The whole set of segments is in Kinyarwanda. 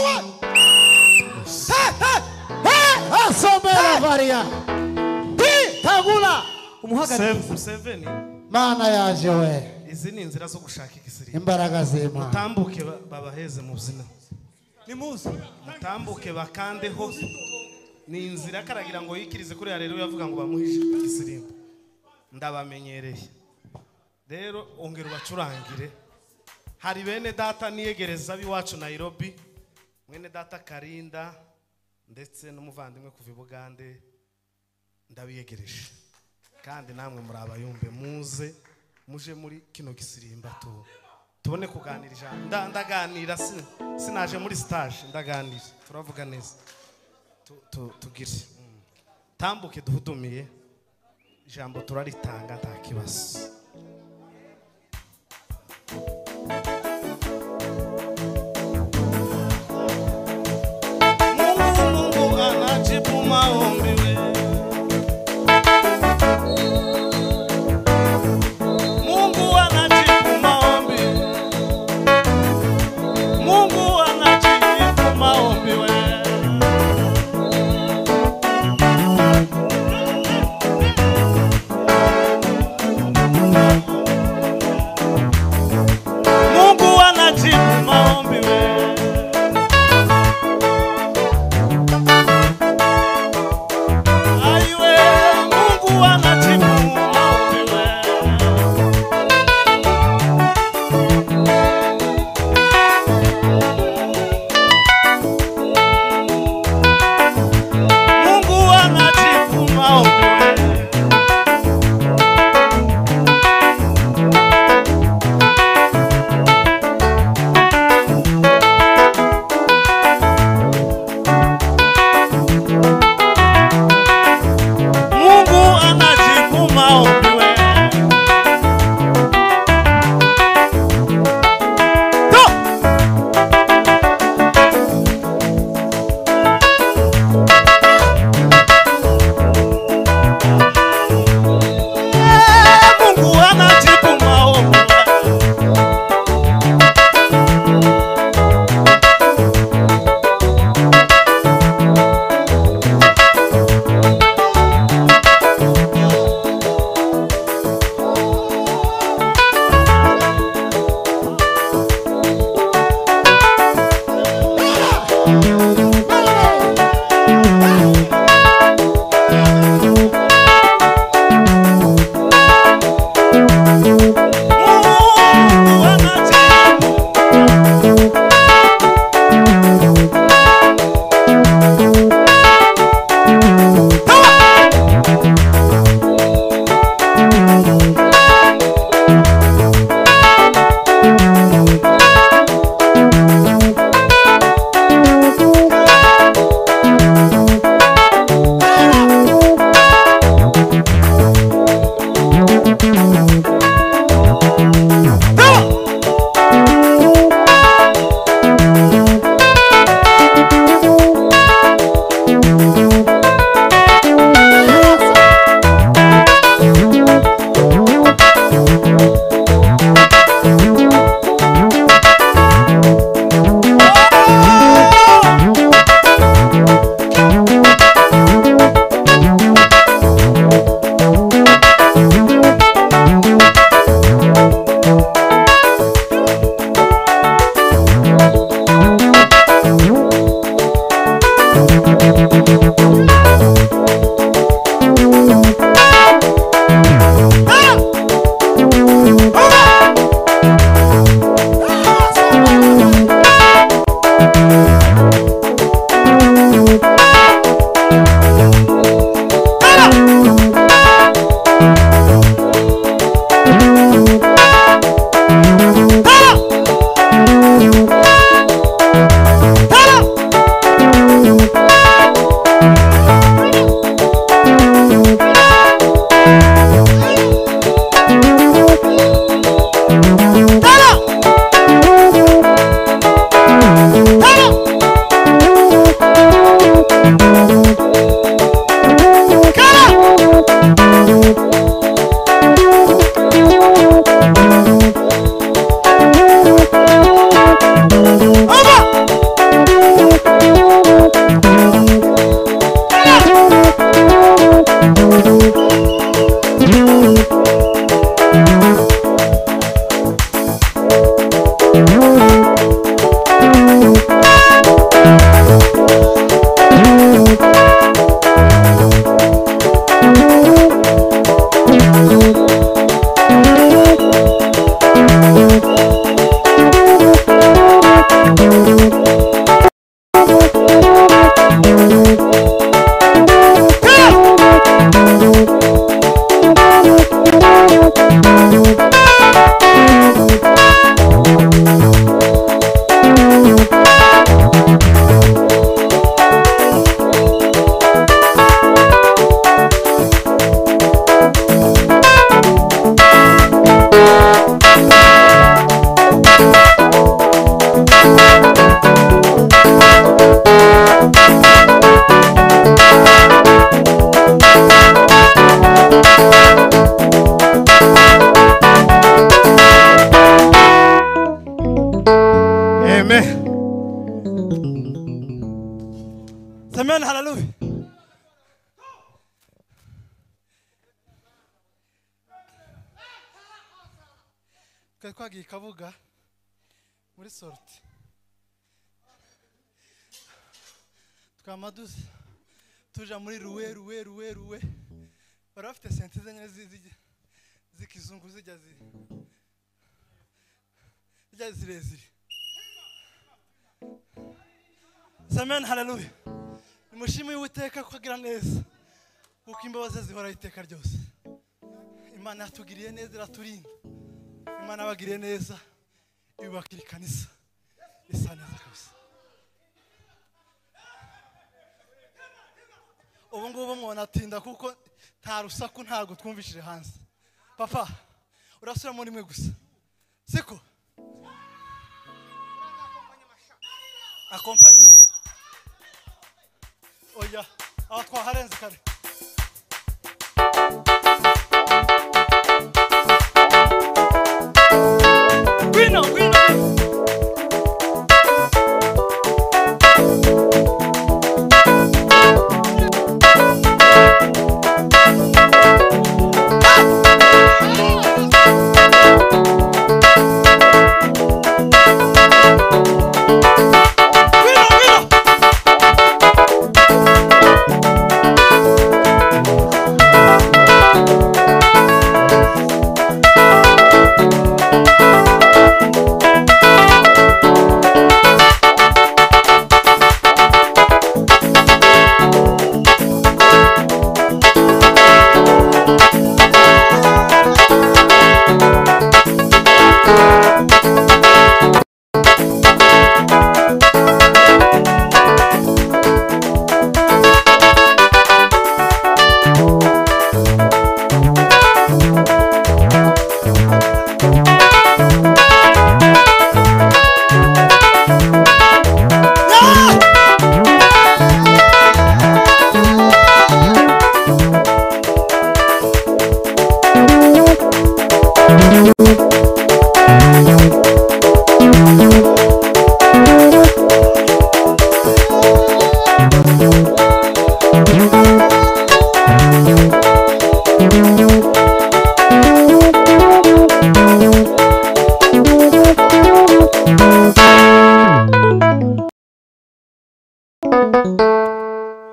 we. Asomera varia. Tagula. Museveni. Mana yaje we. Izi ni inzira zo gushaka igisirikare. Imbaraga z'Imana. Mutambuke babaheze mu buzina. Ni muzi. Mutambuke bakandeho. Ni inzira karagira ngo yikirize kuri ya rero yavuga ngo bamuhishe igisimba. Ndabamenyereye. Rero ongera bacurangire. Hari bene data niyegereza biwacu Nairobi. Mwene data Karinda ndetse n'umuvandimwe kuva Bugande ndabiyegereje. Kandi namwe muri abayumbe muze muje muri kino gisirimba tubone kuganira ndaganira sinaje muri stage ndaganira turavuga neza tugire tambuke duhudumiye ijambo turaritanga nta kibazo. Mungu anajibu maombi we. Mungu anajibu maombi. Mungu anajibu maombi we. Mungu anajibu maombi we. Aiwe, Mungu anajibu maombi we. Mungu anajibu maombi we. Mungu anajibu maombi we. To! Mungu anajibu maombi we. Hello! Amen. Amen. Hallelujah. Twagiye Kabuga muri sorti twamaduze tuja muri ruwe barafite sente zenye zikizungu zijya zirezire. Amen. Hallelujah. Nimushime Uwiteka ko agira neza kuko imbabazi zihora iteka ryose. Imana yatugiriye neza iraturinda. Imana abagiriye neza ibakira kanisa isa neza kabisa. Ubu ngubu mwona atinda kuko nta rusaku ntago twumvishije hanze. Papa urasura muri mwe gusa siko akompanye oya aho twaharenze kare. Wino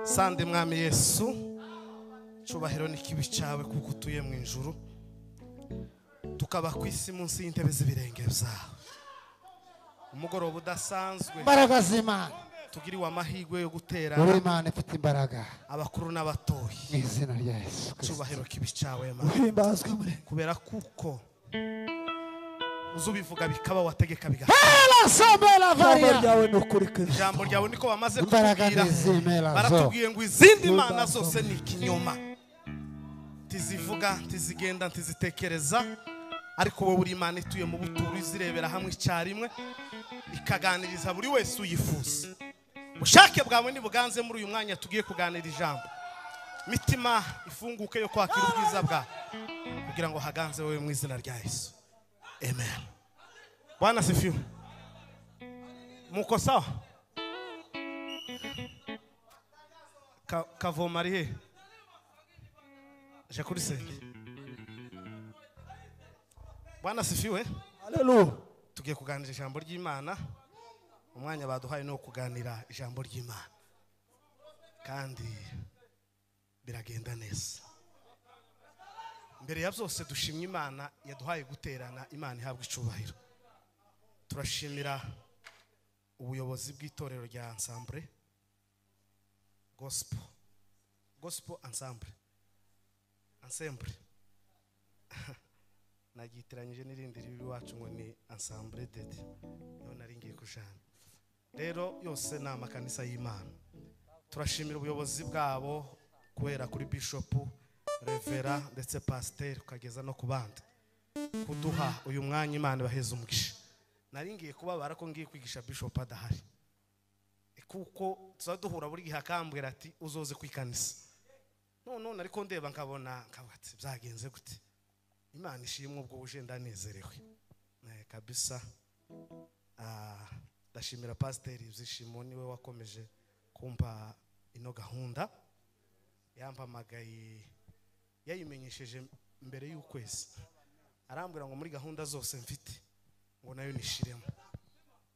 Sande mwami Yesu cyubahiro n'ikibi cyawe kuko utuye mu ijuru tukaba ku isi munsi y'intebe z'ibirenge byawe. Umugoroba udasanzwe imbaraga z'Imana tugiriwe amahirwe yo gutera uri Imana ifite imbaraga abakuru n'abatoyi mu izina rya Yesu cyubahiro kibi cyawe uhimbazwe muri kubera kuko uzubivuga bikaba wategeka biga Somela varia yawe nukuri ke ijambo ryawe niko bamaze imbaraga kutubwira n'izimela zo baratubwiye ngo izindi mana zose ni ikinyoma tizivuga tizigenda tizitekereza ariko wowe uri Imana ituye mu buturu izirebera hamwe icyarimwe ikaganiriza buri wese uyifuza. Ubushake bwawe nibuganze muri uyu mwanya tugiye kuganira ijambo mitima ifunguke yo kwakira ubwiza bwawe kugira ngo haganze wowe mu izina rya Yesu. Amen. Bwana sifiwe. Muko sawa? Kavoma ari he? Je kuri senge. Bwana sifiwe. Haleluya. Tugiye kuganira ijambo ry'Imana. Umwanya baduhaye no kuganira ijambo ry'Imana. Kandi biragenda neza. Mbere ya byose dushimye Imana yaduhaye guterana. Imana ihabwa icubahiro. Turashimira ubuyobozi bw'itorero rya Ensemble Gospel Ensemble nagitiranyije n'irindi riri wacu ngo ni Ensemble Dede yo naringiye kujana. Rero yose na makanisa y'Imana turashimira ubuyobozi bwabo kubera kuri Bishop Revera ndetse Pasteur ukageza no kubandi kuduha uyu mwanya Imana baheza umugisha. Naringiye kubabara ko ngiye kwigisha Bishop adahari kuko tuzaduhura buri gihe akambwira ati uzoze kwikanisa none ariko ndeba nkabona nkabati byagenze gute. Imana ishimwe ubwo uje ndanezerewe kabisa. ndashimira pasiteri Ibyishimo niwe wakomeje kumpa ino gahunda, yampamagaye yayimenyesheje mbere y'ukwezi, arambwira ngo muri gahunda zose mfite ngo nayo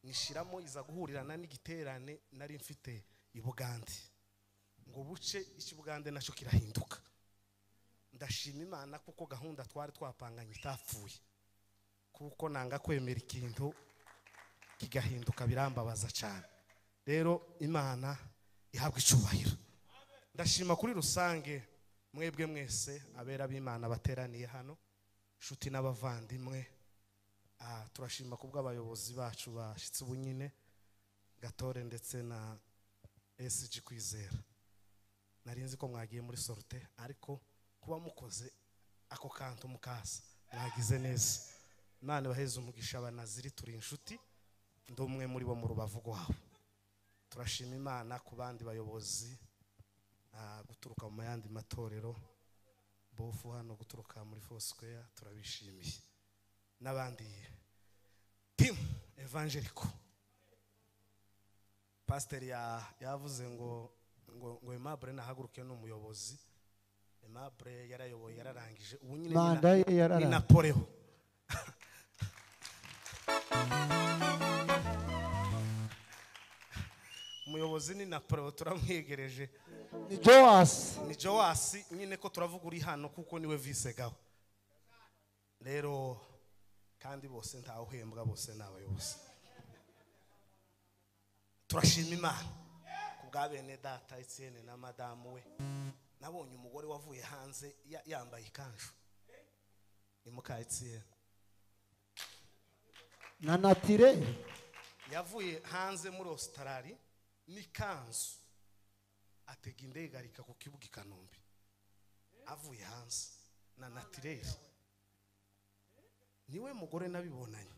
nishiramo iza guhurirana n'igiterane nari mfite i Bugande, ngo buce iki Bugande nacyo kirahinduka. Ndashima Imana kuko gahunda twari twapanganye itapfuye, kuko nanga kwemera ikintu kigahinduka birambabaza cyane. Rero Imana ihabwa icubahiro. Ndashima kuri rusange mwebwe mwese abera b'Imana bateraniye hano, inshuti n'abavandimwe. Turashima kubwo abayobozi bacu bashitse ubunyine, Gatore ndetse na SG Kwizera. Narinzi ko mwagiye muri sorte, ariko kuba mukoze ako kantu mukasa mwagize neza. Imana baheze umugisha abanaziri, turi inshuti, ndumwe muri bo mu rubavu rwabo. Turashima Imana ku bandi bayobozi guturuka mu yandi matorero, bofu hano guturuka muri Foursquare, turabishimiye. N'abandi team evangelical. Pastor yavuze ngo Aimable nahaguruke n'umuyobozi. Aimable yarayoboye yararangije, ubu nyine ni Napoleon. Umuyobozi ni Napoleon, turamwegereje. Ni Joas nyine ko turavuga uri hano kuko niwe vice gaho. Rero kandi bose ntawuhembwa, bose n'abayobozi. Turashima Imana kubwa bene data Etienne na madamu we. Nabonye umugore wavuye hanze yambaye ikanju, ni muka Etienne na Natire yavuye hanze muri Australia n'ikanzu, atega indege arika ku kibuga i Kanombe, avuye hanze na Natire. Niwe mugore nabibonanye,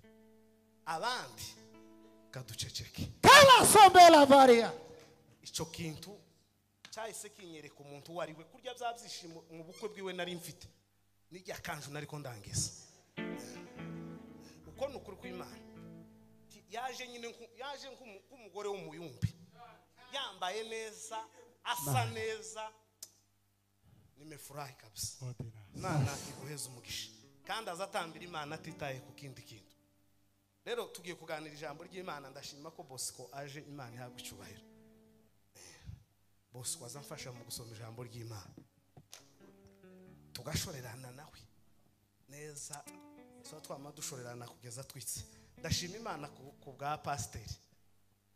abandi kaduceceke. Kala sombela varia. Ico kintu cyahise kinyereka umuntu wariwe kurya byabyishimo mu bukwe bwiwe nari mfite, n'ijya kanju nari ko ndangeza. Uko nukuri kw'Imana yaje nyine yaje nk'umugore w'umuyumbi, yambaye neza, asa neza, nimefurahi kabisa. Imana iguheze umugisha kandi azatambira Imana atitaye ku kindi kintu. Rero tugiye kuganira ijambo ry'Imana. Ndashima ko Bosco aje, Imana ihabwa icubahiro. Bosco azamfasha mu gusoma ijambo ry'Imana, tugashorerana nawe neza, so twama dushorerana kugeza twitse. Ndashima Imana ku bwa pasiteri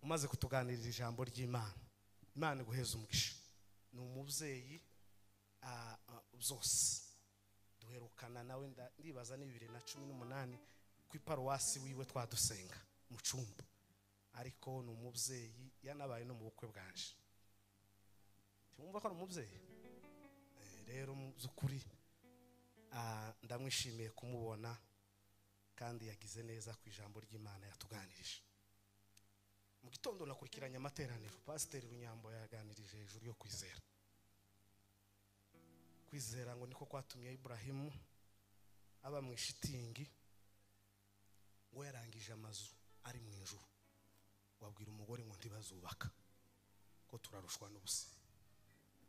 umaze kutuganirira ijambo ry'Imana. Imana iguheze umugisha. Ni umubyeyi zose duherukana nawe, ndibaza ni 2018 ku iparuwasi wiwe twadusenga mu cumba, ariko ni umubyeyi yanabaye no mu bukwe bwanje. Tumumva ko ari umubyeyi. Rero mu byukuri ndamwishimiye kumubona kandi yagize neza ku ijambo ry'Imana yatuganirije. Mu gitondo nakurikiranye amateraniro, Pasiteri Runyambo yaganirije hejuru yo kwizera. Kwizera ngo niko kwatumye Ibrahimu aba mu ishitingi, ngo yarangije amazu ari mu ijuru, wabwira umugore ngo ntibazubaka ko turarushwa n'ubusa.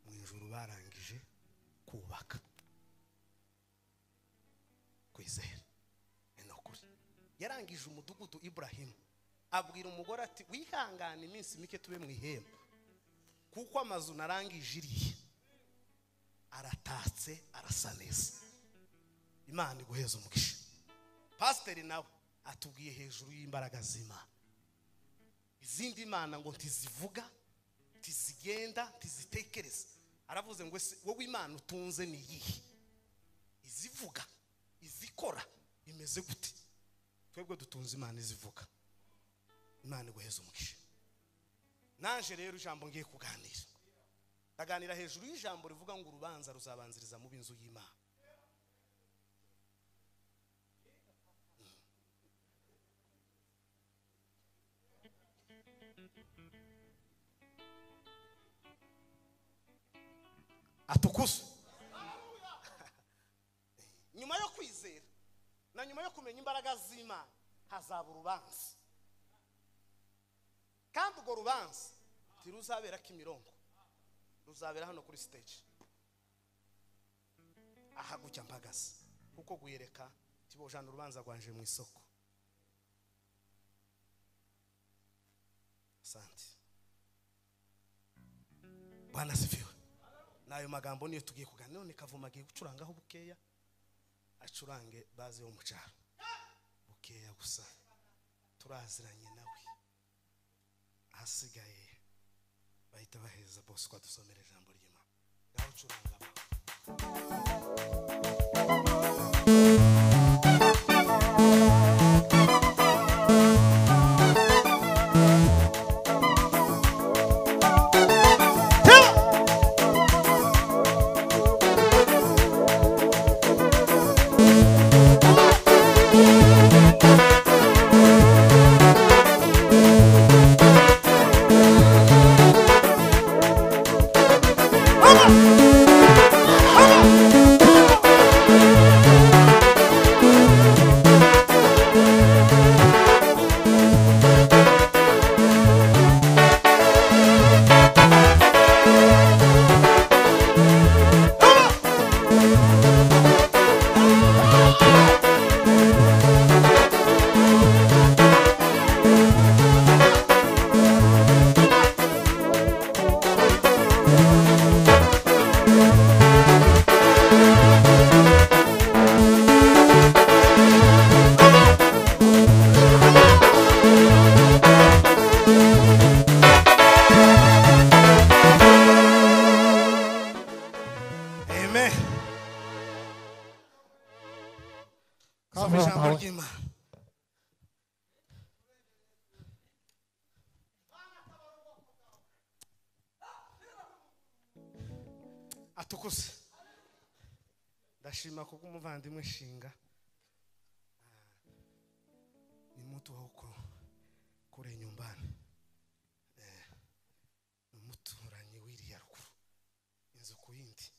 Mu ijuru barangije kubaka. Kwizera enokuri yarangije umudugudu. Ibrahimu abwira umugore ati wihangane iminsi mike tube mu ihemba, kuko amazu narangije iriye aratatse arasa neza. Imana iguheze umugisha. Pasiteri nawe atubwiye hejuru y'imbaraga z'Imana. Izindi Imana ngo ntizivuga, ntizigenda, ntizitekereza. Aravuze ngo wowe Imana utunze ni iyihe? Izivuga, izikora, imeze gute? Twebwe dutunze Imana izivuga. Imana iguheze umugisha. Nanje rero ijambo ngiye kuganira, ndaganira hejuru y'ijambo rivuga ngo urubanza ruzabanziriza mu binzu y'Imana. Atukuze. Nyuma yo kwizera na nyuma yo kumenya imbaraga z'Imana hazaba urubanza. urwo rubanza ntiruzabera Kimironko, ruzabera hano kuri stage aha gutya mpagaze kuko guyereka tibojana urubanza rwanje mu isoko. Asante Bwana sifiwe. Nayo magambo niyo tugiye kuganira. None Kavuma agiye gucurangaho bukeya, acurange bazi yo mucaro bukeya gusa, turaziranye nawe. Ahasigaye bahita baheza bose kwa dusomera ijambo ry'Imana. Ngaho curanga ba atukuse. Ndashima kuko umuvandimwe Shinga ni mtu wa huko kure nyumbani, ni muturanyi wiriya ruguru inzu ku yindi.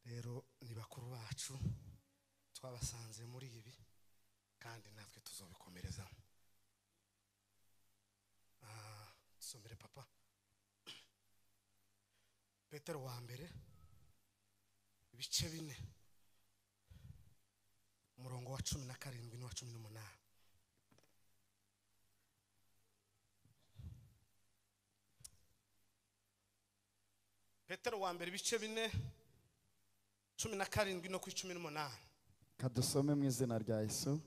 Rero ni bakuru bacu twabasanze muri ibi kandi natwe tuzobikomereza. Tusomere papa Petero wa mbere ibice 4 umurongo wa 17 n'uwa 18. Petero wa mbere ibice 4 17 no ku 18. Kadusome mu izina rya Yesu.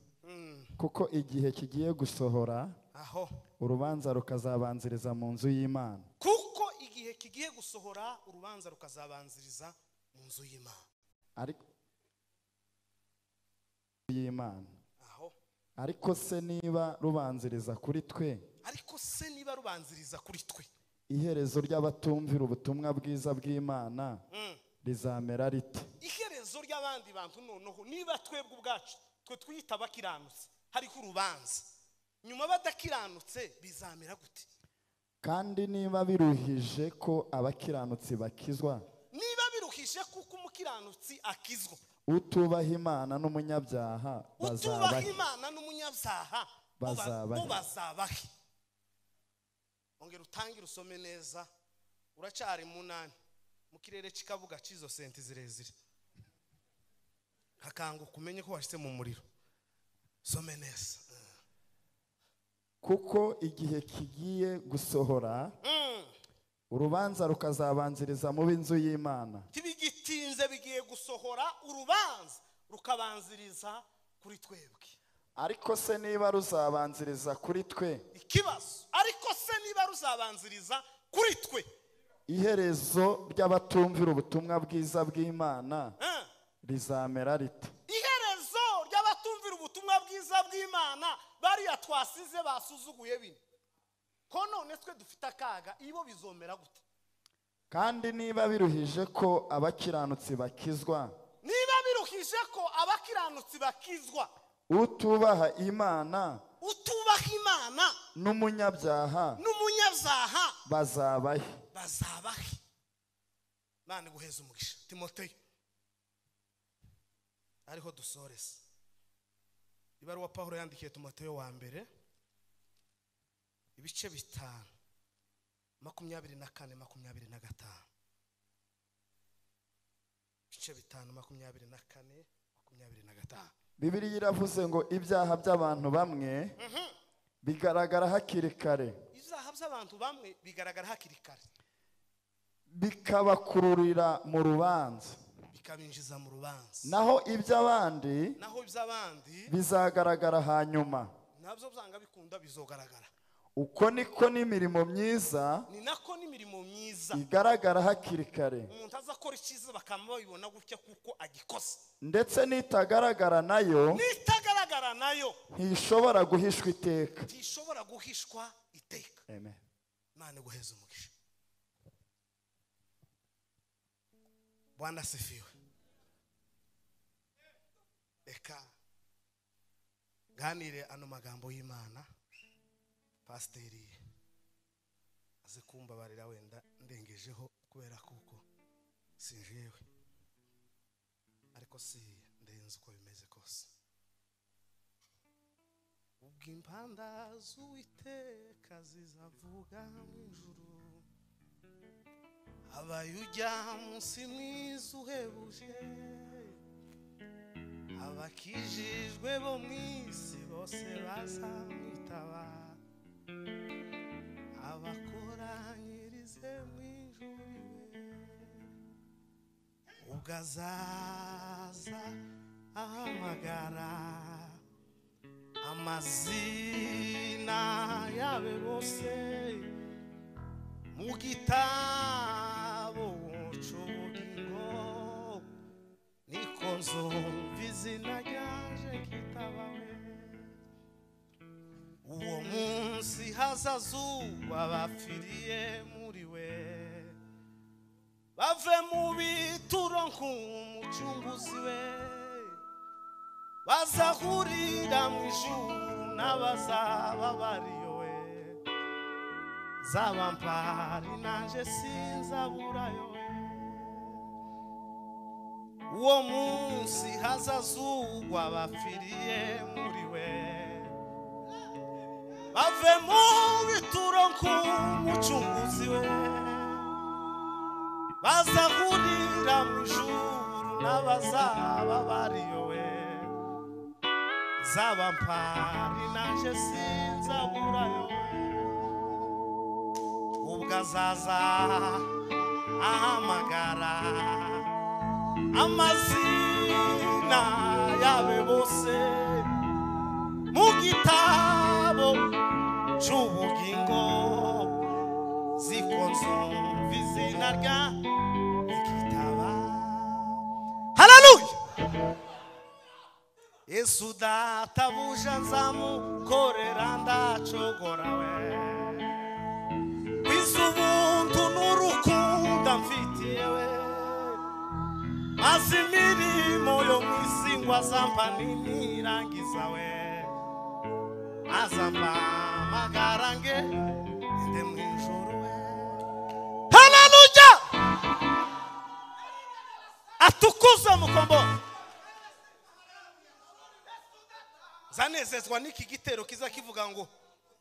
Kuko igihe kigiye gusohora aho urubanza rukazabanziriza mu nzu y'Imana. Kuko igihe kigiye gusohora urubanza rukazabanziriza mu nzu y'Imana. Ariko se niba rubanziriza kuri twe, iherezo ry'abatumvira ubutumwa bwiza bw'Imana rizamera rite? Iherezo ry'abandi bantu noneho niba twebwe ubwacu twe twita abakiranutse hariho urubanza, nyuma badakiranutse bizamera gute? Kandi niba biruhije ko abakiranutsi bakizwa, niba biruhije kuko umukiranutsi akizwa, utubaha Imana n'umunyabyaha bazabahe. Ongera utangire usome neza, uracari munani mu kirere kikavuga cizo senti zirezire, hakanga kumenye ko washitse mu muriro. Some neza. Kuko igihe kigiye gusohora urubanza rukazabanziriza mu b'inzu y'Imana. Tibigitinze bigiye gusohora urubanza rukabanziriza kuri twebwe. Ariko se niba ruzabanziriza kuri twe, ikibazo ariko se niba ruzabanziriza kuri twe, iherezo ry'abatumvira ubutumwa bwiza bw'Imana rizamera rite? Iherezo ry'abatumvira ubutumwa bwiza bw'Imana bariya twasize basuzuguye bine, ko none twe dufite akaga, ibo bizomera gute? Kandi niba biruhije ko abakiranutsi bakizwa, niba biruhije ko abakiranutsi bakizwa, utubaha Imana n'umunyabyaha bazabahe. Nane guheza umugisha Timoteyo ariho dusorese. Ibaruwa Paulo yandikiye Timoteyo wa mbere ibice bitanu 24 25 ibice bitanu 24 25. Bibiliya iravuze ngo ibyaha by'abantu bamwe bigaragara hakiri kare, ibyaha by'abantu bamwe bigaragara hakiri kare, bikabakururira mu rubanza, bikabinjiza mu rubanza. naho iby'abandi bizagaragara hanyuma. Nabyo byanga bikunda bizogaragara. Uko niko n'imirimo myiza Ni nako n'imirimo myiza igaragara hakiri kare, umuntu azakora icyiza bakama babibona gutya kuko agikoze, ndetse n'itagaragara nayo ntishobora guhishwa iteka. ntishobora guhishwa iteka. Amen. Imana guheza umugisha. Bwana asifiwe. Eka ganire ano magambo y'Imana, Pasiteri aze kumbabarira wenda ndengejeho kubera kuko sinjewe, ariko si ndenze uko bimeze kose. Ubwo impanda z'Uwiteka zizavuga mu ijuru, abayujya munsi mwiza uhebuje, abakijijwe bo mu isi bose bazamwitaba, abakoranyirize mu ijuru ubwo azaza ahamagara amazina yabe bose mu gitabo cy'ubugingo, niko nzumva izina ryaje kitabawe. Uwo munsi hazazuba abapfiriye muri we, bave mu bituro nk'umucunguzi we, bazahurira mu ijuru n'abazaba bariyo we, zaba mpari nanje sinzaburayo we. Uwo munsi hazazugwa abapfiriye muri we, bave mu bituro nk'umucunguzi we, bazahurira mu ijuru n'abazaba bariyo we, zaba mpari nanje sinzaburayo we. Ubwo azaza ahamagara amazina yabe bose mu gitabo cy'ubugingo, ziko nzumva izina rya ikitaba. Haleluya. Yesu databuja nzamukorera ndacogora we, wizubuntu n'urukundo mfitiye we, maze imirimo yo mwisi ngo azampa ninirangiza we, azampa magarange inde mu ijuru we. Haleluya. Atukuza mukombo. Zanezezwa n'iki gitero kiza kivuga ngo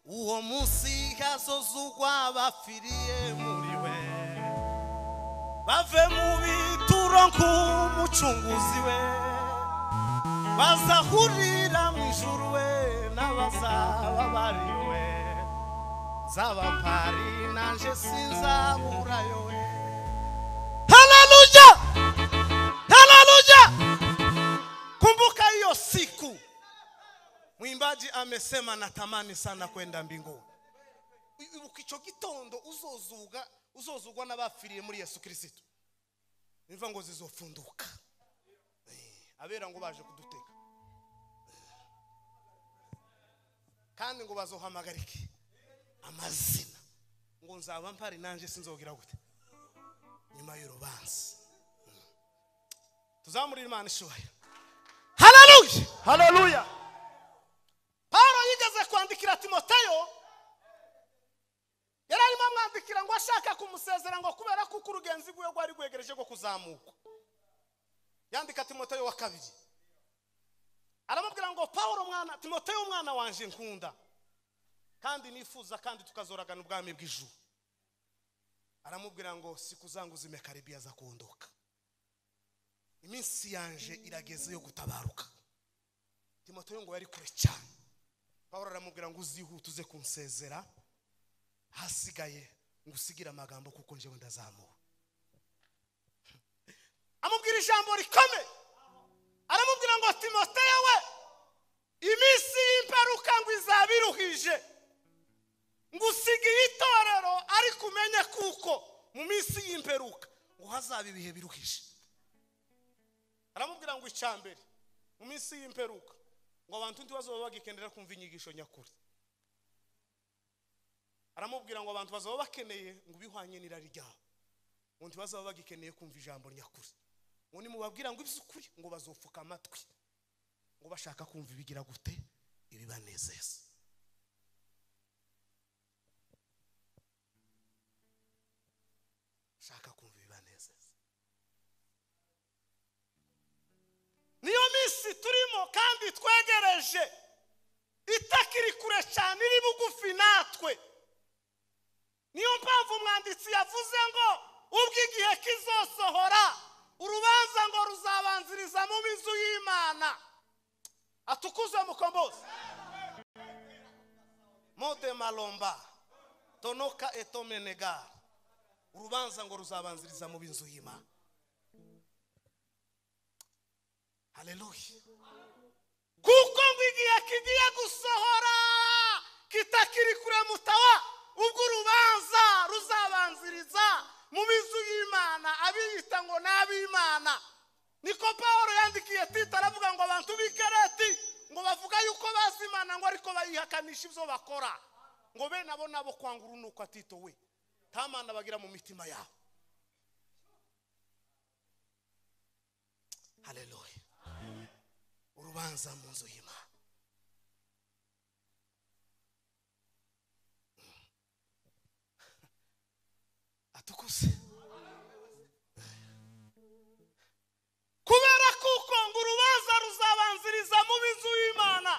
uwo munsi hazozugwa abapfiriye muri we, bave mu bituro nk'umucunguzi we, bazahurira mu ijuru we n'abazaba bariyo we, zaba mpari nanje sinzaburayo we. Haleluya. Haleluya. Kumbuka hiyo siku mwimbaji amesema natamani sana kwenda mbinguni. Ukicho gitondo uzozugwa n'abapfiriye muri Yesu Kristo, niva ngo zizofunduka, abera ngo baje kuduteka, kandi ngo bazohamagarike amazina, ngo nzaba mpari nanje sinzogira gute nyuma y'urubanza. Tuzamurira Imana ishuhaya. Haleluya. Haleluya. Paulo yigeze kwandikira Timoteyo, yararimo amwandikira ngo ashaka kumusezera ngo kubera ko urugenzi rwe rwari rwegereje go kuzamuka. Yandika Timoteyo wa 2, aramubwira ngo Paulo mwana Timoteyo mwana wanje nkunda, kandi nifuza kandi tukazoragana ubwami bw'ijuru. Aramubwira ngo siku zangu zimekaribia za kuondoka, iminsi yanje irageze yo gutabaruka. Timoteyo ngo yari kure cyane. Pawulo aramubwira ngo uzihute uze kunsezera, hasigaye ngusigira amagambo kuko nje ndazamuka. Amubwira ijambo rikomeye, aramubwira ngo Timoteyo we, iminsi y'imperuka ngo izabiruhije, ngusigiye itorero ariko umenye kuko mu minsi y'imperuka ngo hazaba ibihe biruhije. Aramubwira ngo icyambere mu minsi y'imperuka ngo abantu ntibazoba bagikenera kumva inyigisho nyakuri. Aramubwira ngo abantu bazoba bakeneye ngo bihwanye n'irari ryabo, ngo ntibazoba bagikeneye kumva ijambo nyakuri. Ngo nimubabwira ngo iby'ukuri ngo bazopfuka amatwi, ngo bashaka kumva ibigira gute, ibibanezeza. Shaka kumva ibibanezeza. Niyo minsi turimo kandi twegereje, itakiri kure cyane, iri bugufi natwe. Niyo mpamvu umwanditsi yavuze ngo ubwo igihe kizosohora urubanza ngo ruzabanziriza mu mizu y'Imana. Atukuze mukombozi. Mode malomba tonoka etomenega, urubanza ngo ruzabanziriza mu binzu y'Imana. Haleluya. Kuko ngo igihe kigiye gusohora kitakiri kure mutawa, ubwo urubanza ruzabanziriza mu bizu y'Imana, abiyita ngo n'ab'Imana. Niko Pawulo yandikiye Tito, aravuga ngo abantu b'ikereti ngo bavuga yuko bazi Imana ngo ariko bayihakanisha ibyo bakora, ngo be nabo kwanga urunuko. Tito we, nta Mana bagira mu mitima yabo. Haleluya. Urubanza mu nzu y'Imana. Atukuse. Kubera kuko ngo urubanza ruzabanziriza mu bizu y'Imana,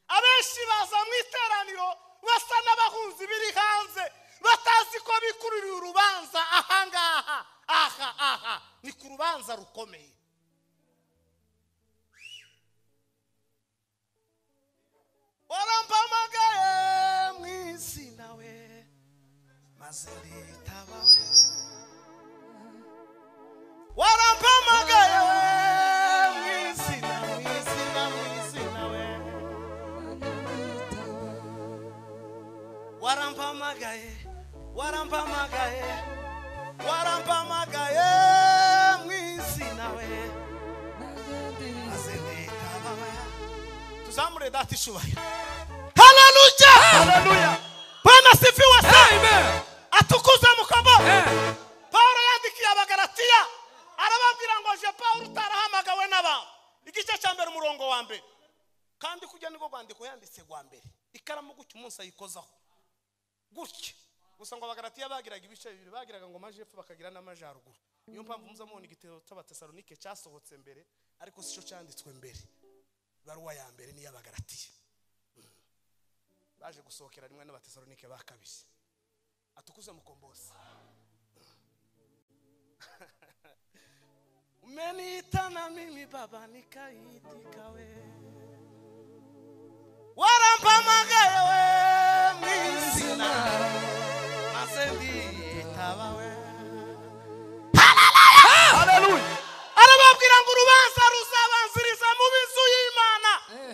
abenshi baza mu iteraniro basa n'abahunzi biri hanze, batazi ko bikururiye urubanza ahangaha. Aha ni ku rubanza rukomeye. Warampamagaye mwisi nawe maze nditabawe, warampamagaye mwisi nawe, warampamagaye mwisi nawe maze nditabawe. Tuzamure data ishubahiro. Haleluya. Bwana sifiwe sana. Amen. Atukuze mukombo. Pawulo yandikiye Abagalatiya arababwira ngo je Pawulo utarahamagawe n'abantu. Igice cya mbere umurongo wa mbere. Kandi kujya niko kwandiko yanditse gwa mbere. Ikaramu gutyo umunsi ayikozaho. Gutyo. Gusa ngo Abagalatiya bagiraga ibice bibiri, bagiraga ngo majepfo bakagira n'amajaruguru. Niyo mpamvu muzamubona igitero cy'Abatesalonike cyasohotse mbere, ariko sico cyanditswe mbere. Baruwa ya mbere ni y'Abagalatiya. Baje gusohokera rimwe n'Abatesalonike bakabise. Atukuze mukombozi. Umeniita na mimi baba nikaitika we, warampamagaye we mwisi nawe maze nditabawe. Haleluya. Arababwira ngo urubanza ruzabanziriza mu bizu y'Imana.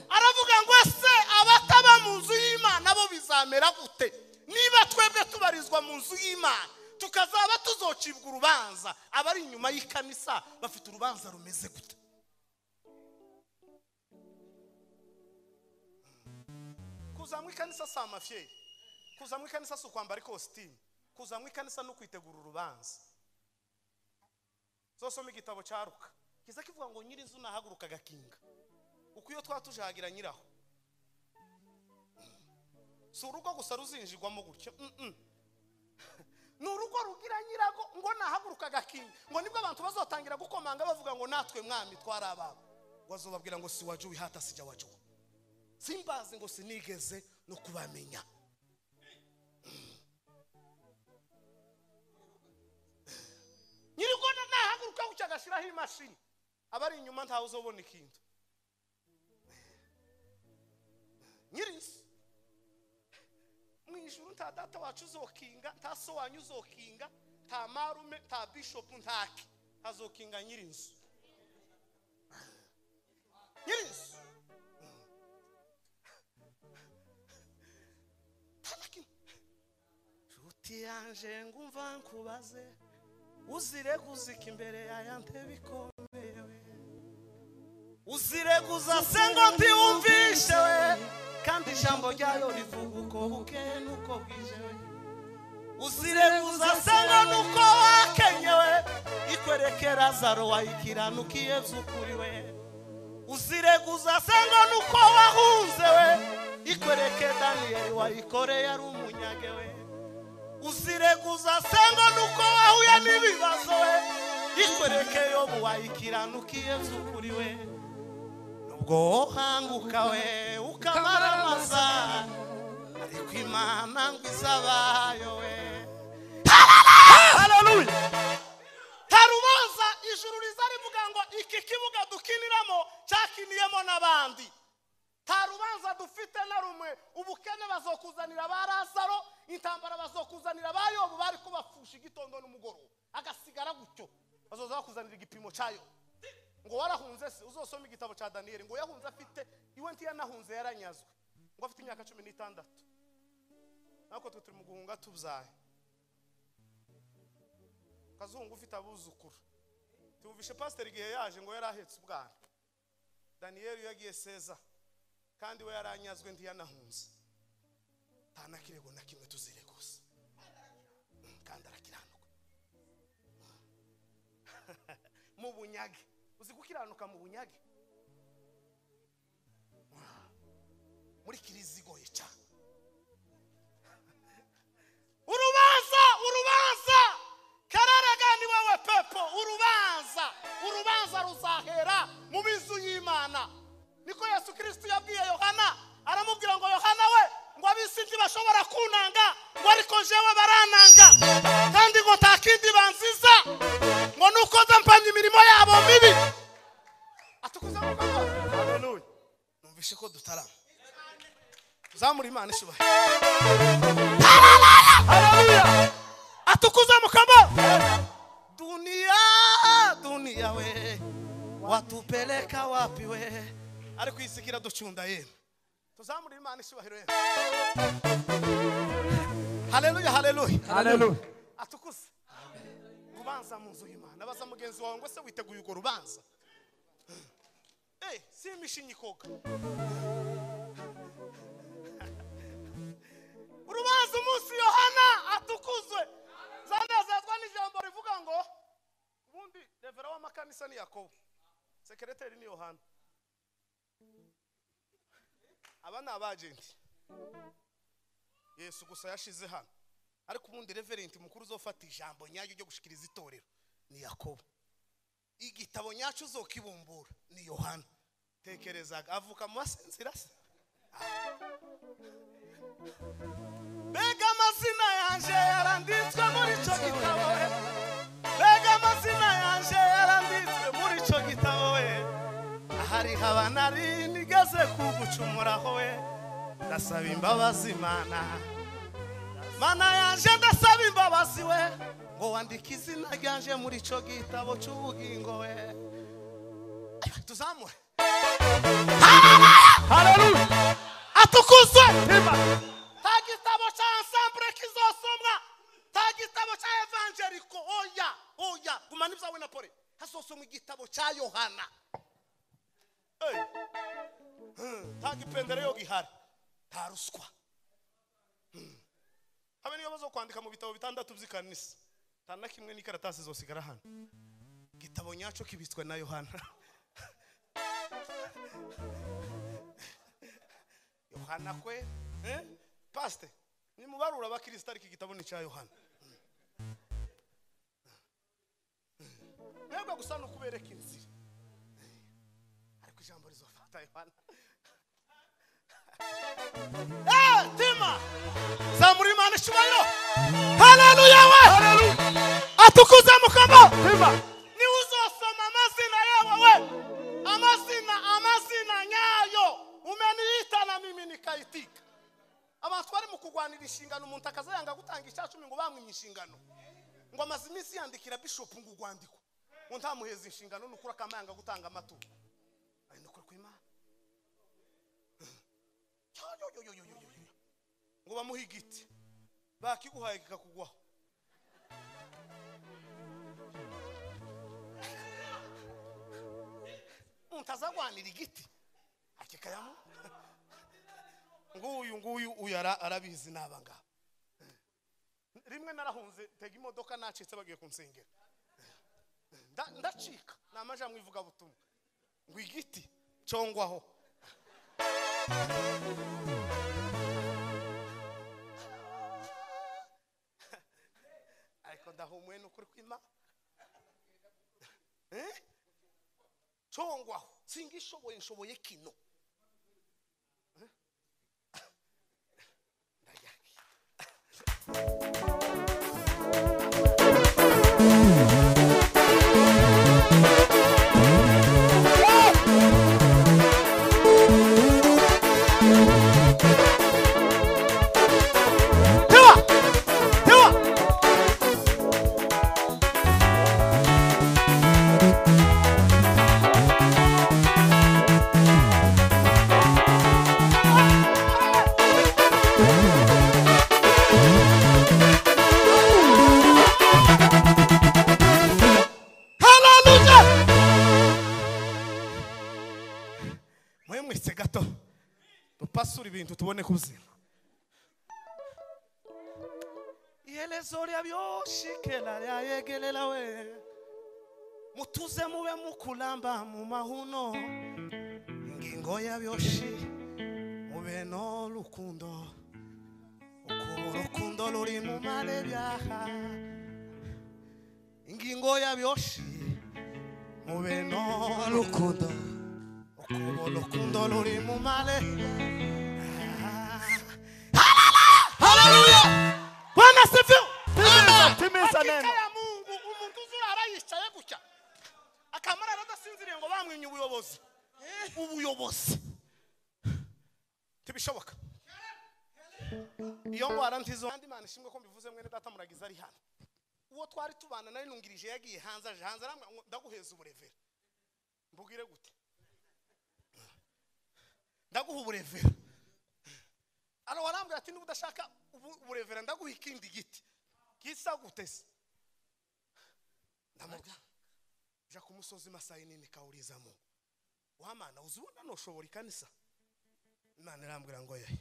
Aravuga ngo ese abataba mu nzu y'Imana bo bizamera gute? Niba twebwe tubarizwa mu nzu y'Imana tukazaba tuzocibwa urubanza, abari inyuma y'ikanisa bafite urubanza rumeze gute? Kuza mu ikanisa si amafyeri, kuza mu ikanisa si ukwambara ikositimu, kuza mu ikanisa no kwitegura urubanza. Zosoma igitabo cya Luka kiza kivuga ngo nyirizu nahaguruka gakinga, uko iyo twatujagira nyiraho. Si urugo gusa ruzinjirwamo gutyo, ni urugo rugira nyirago ngo nahaguruka gakinga, ngo nibwo abantu bazotangira gukomanga bavuga ngo natwe mwami twari ababo. Wazobabwira ngo si wajuwe hata sija wajuwe, simbazi ngo sinigeze no kubamenya. imashini abari inyuma ntawe uzobona ikintu nyirisi mwijuru nta data wacu uzokinga nta so wanyu uzokinga nta marume nta bishop ntaki azokinga nyirinzu nyirisi Shuti yanje ngumva nkubaze uzire kuzika imbere yayante bikomewe uzire kuzasenga ntiwumvishe we kandi ijambo ryayo rivuga uko bukeye nuko bwije we uzire kuzasenga nuko wakenyewe ikwereke Lazaro wayikiranukiye by'ukuri we uzire kuzasenga nuko wahunze we ikwereke Daniel wayikoreye ari umunyage we uzire kuzasenga nuko wahuye n'ibibazo we ikwereke Yobu wayikiranukiye by'ukuri we nubwo hanguka we ukamara amaza ariko Imana ngo izabayo we haleluya tarubanza ijuru riza rivuga ngo iki kibuga dukiniramo cyakiniyemo n'abandi tarubanza dufite na rumwe ubukene bazokuzanira ba Lazaro intambara bazokuzanira ba Yobu bari kubafusha igitondo n'umugoroba agasigara gutyo bazoza bakuzanira igipimo cyayo ngo warahunze se uzosoma igitabo cya Daniel ngo yahunze afite iwe ntiyanahunze yaranyazwe ngo afite imyaka 16 nako twe turi mu guhunga tubyaye kazungu ufite abuzukuru tumvishe pastor igihe yaje ngo yarahetse ubwana Daniel yagiye seza kandi we yaranyazwe ntiyanahunze tana kirego na kimwe tuzire gusa kandi arakiranuka mu bunyage uzi gukiranuka mu bunyage muri kirizigoye cyane urubanza kararagani wawe pepo urubanza ruzahera mu bizu y'Imana niko Yesu Kristo yabwiye Yohana aramubwira ngo Yohana we ngo abisi bashobora kunanga ngo ariko jewe barananga kandi ngo takindi banziza ngo nuko zampanye imirimo yabo mibi atukuza mu kanwa haleluya numvishe ko dutarama zamuri Imana ishubahe haleluya atukuza mu kanwa dunia we watupeleka wapi we ariko isikira ducunda yeme tuzamuri Imana ishubahiro yeme haleluya atukuze rubanza mu nzu y'Imana baza mugenzi wawe ngo se witeguye ugo rubanza si imishinyikoga urubanza umunsi Yohana atukuzwe zanezezwa n'ijambo rivuga ngo ubundi revera w'amakanisa ni Yakobo sekretari ni Yohana aba ni abagenti Yesu gusa yashize hano ariko ubundi reverend mukuru uzofata ijambo nyaryo ryo gushikiriza itorero ni Yakobo igitabo nyacyo uzokibumbura ni Yohana tekerezaga avuka mu basinzira se bega amazina yanje yaranditswe muri cyo gitabo bega amazina yanje yaranditswe muri cyo gitabo we ahari habanari nigeze kugucumuraho we ndasaba imbabazi Mana yanje ndasaba imbabazi we ngo wandike izina ryanje muri cyo gitabo cy'ubugingo we tuzamure haleluya atukuzwe ta gitabo cya ensemble kizosomwa ta gitabo cya evangelico oya gumana ibyawe na pore hasosomwa igitabo cya Yohana ta gipendere yo gihari ta ruswa habe niyo bazo kwandika mu bitabo bitandatu by'ikanisa tana kimwe n'ikaratasi zosigara hano gitabo nyaco kibitswe na Yohana Yohana kwe pastor ni mubarura abakristo ariko igitabo ni cya Yohana ntabwo gusa no kubereka inzira ariko ijambo rizofata Yohana Tima zamuri Imana ishubahiro haleluya we atukuza mukama Tima ni uzosoma amazina abantu bari mu kugwanira inshingano umuntu akazayanga gutanga icyacumi ngo bamwimye inshingano ngo amaze iminsi yandikira bishop ngo ugwandiko ngo ntamuheza inshingano nukura akamanga gutanga amaturo ari nukuri kw'Imana ngo bamuhe igiti bakiguhaye kikakugwaho untazagwanira igiti akikayamu nguyu uyara arabizi nabanga rimwe narahunze tega imodoka nacitse bagiye kunsengera ndacika namaje mwivuga butumwa ngo igiti cyongwaho ariko ndahumwe n'ukuri kw'Imana cyongwaho singishoboye nshoboye kino pasuri ibintu tubone kubuzima yelezo lya byoshikela yayegelela we mutuze mube mukulamba mu mahuno ingingo ya byoshi mube no lukundo ukurukundo luri mu male byaha ingingo ya byoshi mube no lukundo ukurukundo luri mu male. Hallelujah. Bwana sifiwe. Timiza neno. Ya Mungu umuntu uzura arayicaye gutya. Akamara aradasinziriye ngo bamwinye ubuyobozi. Ubuyobozi. Tibishoboka. Iyo ngwara ntizo kandi Imana ishimwe ko mbivuze mwene data muragiza ari hano. Uwo twari tubana nari nungirije yagiye hanze aramwe ndaguheza uburevera. Mbugire gute? Ndaguha uburevera. Alo warambwira ati niba udashaka uburevera ndaguha ikindi giti gisa gutese ndamubwira ja ku musozi Masayi nini kaurizamo wamana uzubona no shobora ikanisa Imana irambwira ngo yahe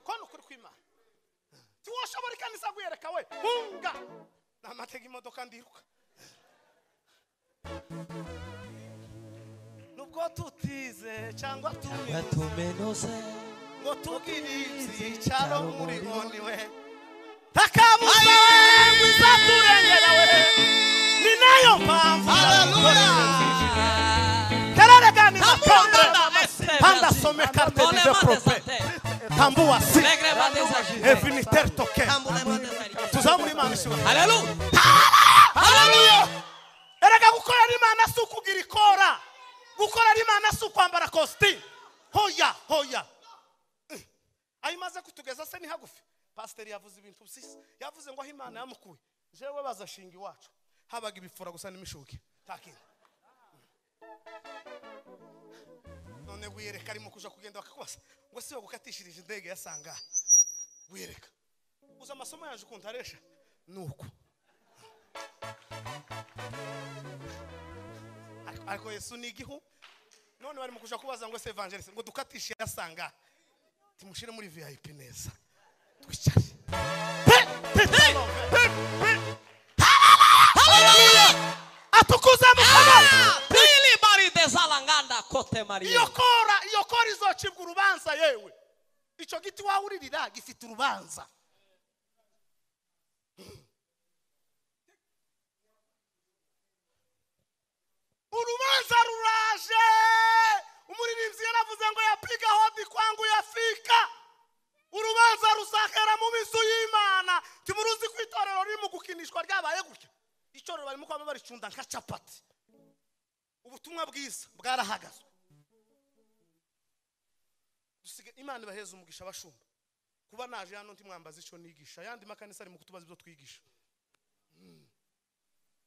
kono kuri kw'Imana tiwoshobora ikanisa guyereka we hunga namatega imodoka ndiruka nubwo tutize cyangwa tumenose ngo tugirizi cyaro muri oniwe takabuza we bizaturengera we ni nayo mpamvu kararega ni makonde panda some carte de prophète tambua si eviniter toke tuzamuri Imana ishimwe haleluya haleluya erega gukorera Imana si ukugira ikora gukorera Imana si ukwambara costume hoya hoya ayimaze kutugeza se ni hagufi pastor yavuze ibintu sisi yavuze ngo Imana yamukuye jewe bazashinga iwacu habaga ibifura gusa n'imishuke takira none guyereka arimo kuja kugenda bakakubasa ngo siwe gukatishirije indege yasanga guyereka uza amasomo yaje kuntaresha nuko ariko Yesu ni igihu none bari mu kuja kubaza ngo se evangelist ngo dukatishe yasanga timushire muri VIP neza twicare haleluya atukuza mukama pili bari desalanganda kote Maria iyo kora izocibwa urubanza yewe ico giti wawuririra gifite urubanza urubanza ruraje umuririmbyi yaravuze ngo yapiga hodi kwangu yafika urubanza rusakera mu bisu y'Imana timuruzi kwitorero riri mu gukinishwa ryabaye gutya icorero barimo kwaba baricunda nka capati ubutumwa bwiza bwarahagazwe dusige Imana ibaheza umugisha abashumba kuba naje hano ntimwambaza ico nigisha yandi makanisa ari mu kutubaza ibyo twigisha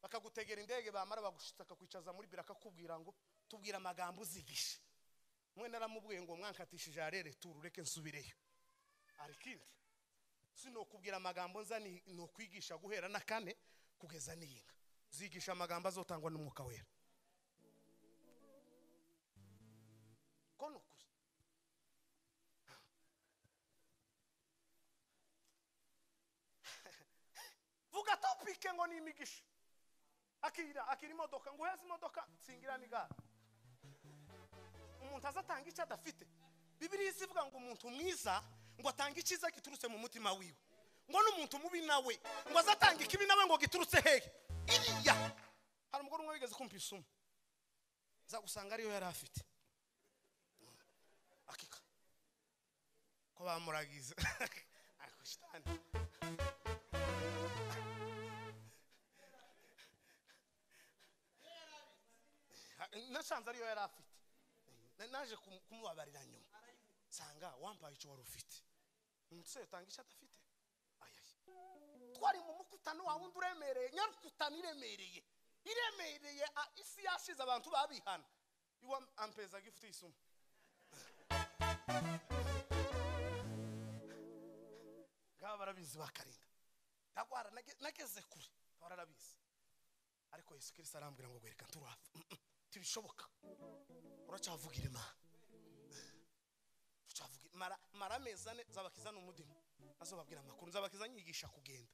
bakagutegera indege bamara bagushitaka kwicaza muri biraka kubwira ngo tubwira amagambo uzigisha mwe naramubwiye ngo mwankatishije arere turureke nsubireyo arikindi sino kubwira amagambo nzani no kwigisha guhera na kane kugeza niyinga zigisha amagambo azotangwa n'umwuka wera kono kuri vuga topike ngo ni imigisha akira imodoka ngo hezi imodoka singira niga umuntu azatanga icyo adafite Bibiliya ivuga ngo umuntu mwiza ngo atanga icyiza giturutse mu mutima wiwe ngo n'umuntu mubi nawe ngo azatanga ikibi nawe ngo giturutse hehe iriya hari umugore umwe wigeze kumpa isumo za gusanga ariyo yari afite akika ko bamuragiza akushitani nasanze ariyo yari afite naje kumubabarira nyuma sanga wampaye icyo wari ufite umusore tanga icyo adafite ayaye twari mu mukutano wa wundi uremereye nyarukutano iremereye isi yashize abantu babihana iwa ampeza gifite isumo ngaba barabizi bakarinda ndagwara nageze kure bararabizi ariko Yesu Kristo arambwira ngo gwereka turafa tibishoboka uracyavugira Imana ucavugira mara mezane zabakizana umudimo azobabwira amakuru nzabakiza nyigisha kugenda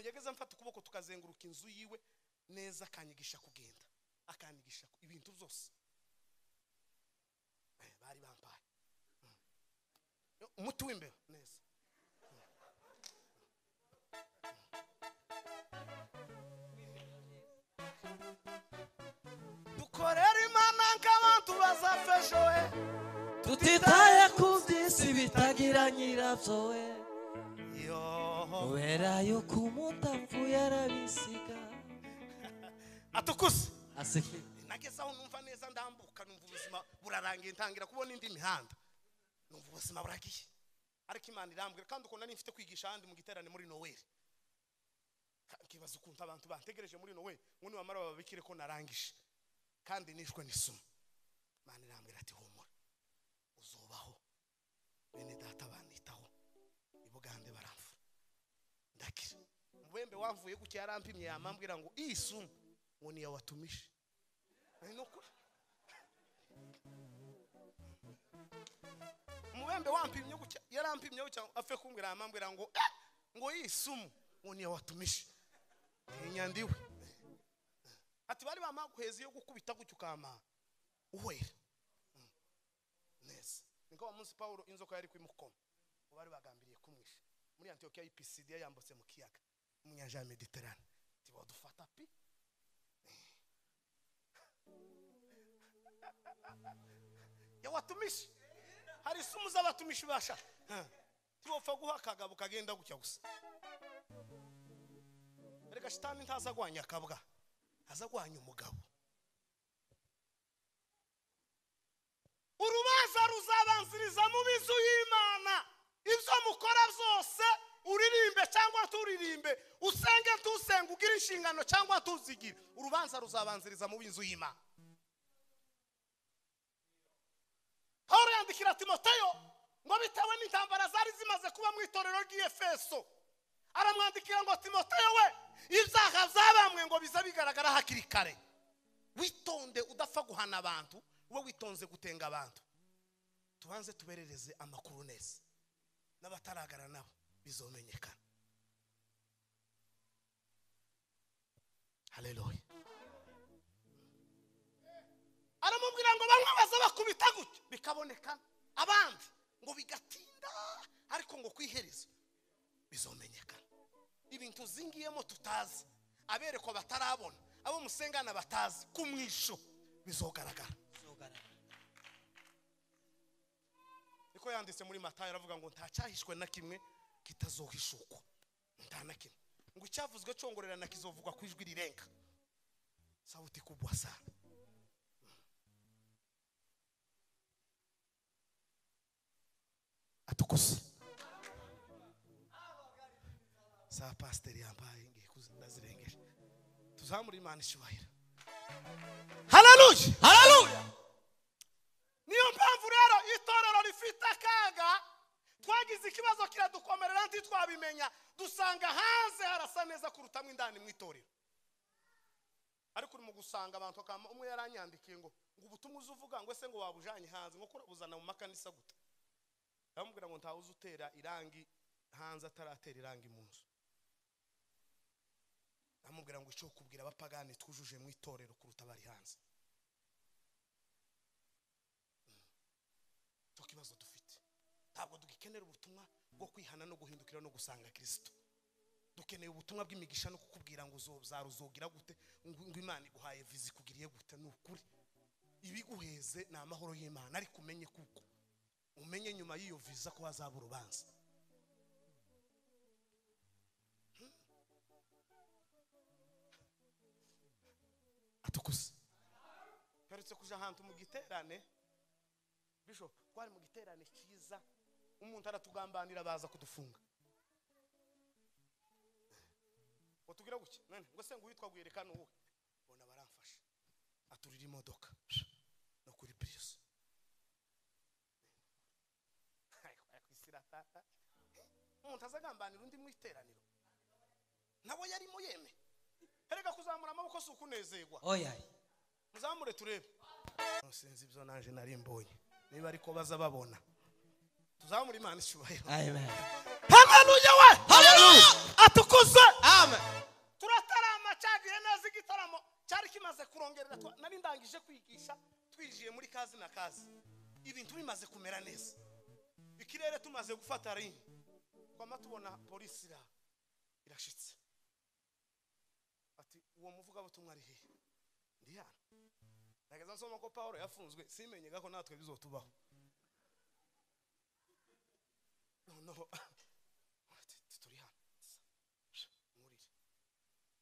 yageze mfata ukuboko tukazenguruka inzu yiwe neza akanyigisha kugenda akanyigisha ibintu byose bari bampaye umuti w'imbere neza dukorera Imana nk'abantu bazafeshowe tutitaye ku by'isi bitagira nyirabyo we kubera yuko umutavu yarabisiga atukuse asiki nageze aho numva neza ndambuka numva ubuzima burarangiye ntangira kubona indi mihanda numva ubuzima buragiye ariko Imana irambwira kandi uko nari mfite kwigisha ahandi mu giterane muri Noel kibazo ukuntu abantu bantegereje muri Noel ngo bamara babikire ko narangije kandi nishwe n'isumo Imana irambwira ati humura uzobaho bene data banitaho ibugande baramfura ndakira mubembe wamvuye guki yarampimye yamambwira ngo isumo ngo niya watumishe nokuri mubembe wampimye guki yarampimye guki afe kumbwira yamambwira ngo isumo ngo niya watumishe inyandiwe ati bari bamaguheza yo gukubita gucyo kama uhwera neza niko wa munsi Paulo inzoka yari kwimukoma bari bagambiriye kumwisha muri Antiokia y'Pisidia yambutse mu kiyaga umunyanja Mediterane tibo dufata pi ya watumishi hari sumu z'abatumishi basha tibo fa guha kagabo kagenda gucya gusa reka shitani ntaza gwanya kabwa aza gwanya umugabo urubaza ruzabanziriza mu bizu y'Imana ibyo mukora byose uririmbe cyangwa turirimbe usenge tusenga ugira inshingano cyangwa tuzigira urubanza ruzabanziriza mu bizu y'Imana Paulo yandikira Timoteyo ngo bitewe n'intambara zari zimaze kuba mu itorero ry'Efeso aramwandikira ngo Timoteyo we ibyaha zabamwe ngo biza bigaragara hakiri kare witonde udapfa guhana abantu we witonze gutenga abantu tubanze tuberereze amakuru neza n'abataragara nabo bizomenyekana haleluya aramubwira ngo bamwe baza bakubita gutyo bikabonekana abandi ngo bigatinda ariko ngo kwihereza bizomenyekana ibintu zingiyemo tutazi abereko batarabona abo musengana batazi kumwisho bizogaragara niko yanditse muri Matayo aravuga ngo ntacyahishwe na kimwe kitazohishukwa nta na kimwe ngo icyavuzwe cyongorerana kizovugwa ku ijwi rirenga sauti kubwa sana atukuse sa pasiteri yambaye ngiye kuzirengeje tuzamura Imana ishubahira. Haleluya, haleluya. niyo mpamvu rero itorero rifite akaga. Twagize ikibazo kiradukomerera ntitwabimenya, dusanga hanze harasa neza kuruta mu indani mu itorero. Ariko uri mu gusanga abantu kama umwe yaranyandikiye ngo ubutumwa uzuvuga ngo ese ngo wabujanye hanze ngo kurabuzana mu makanisa gute. Amubwira ngo ntawuze utera irangi hanze ataratera irangi mu nzu. Amubwira ngo icyo kubwira abapagani twujuje mu itorero kuruta bari hanze. Cyo kibazo dufite. Ntabwo dukenera ubutumwa bwo kwihana no guhindukira no gusanga Kristo. Dukeneye ubutumwa bw'imigisha no kukubwira ngo uzogira gute, ngo Imana iguhaye vizi kugiriye gute. N'ukuri ibiguheze na amahoro y'Imana, ariko umenye kuko umenye nyuma y'iyo viza ko hazaba urubanza. Atukuse peretse kuja ahantu mu giterane Bishop, twari mu giterane cyiza, umuntu aratugambanira baza kudufunga. Tugira guki none ngo se ngo witwa gwerekana uwo bona baramfasha aturira imodoka no kuri prius. Kwisira tata umuntu azagambanira undi mu iteraniro nabo yarimo yeme. Erega kuzamura amaboko si ukunezerwa. Oya, muzamure turebe. Sinzi ibyo nanje nari mbonye, niba ariko baza babona tuzamura Imana ishubahiro. amen. Haleluya we, Haleluya. Atukuze, Amen. turatarama cyagiye neza igitaramo cyari kimaze kurongerera. Nari ndangije kwigisha twijiye muri kazi na kazi, ibintu bimaze kumera neza, ikirere tumaze gufata ringi kwama tubona polisi irashitse. Ati uwo muvuga butumwa ari hehe? Ndi hano. Nageza nsoma ko Paulo yafunzwe, simenyega ko natwe bizotubaho. No turi hano murire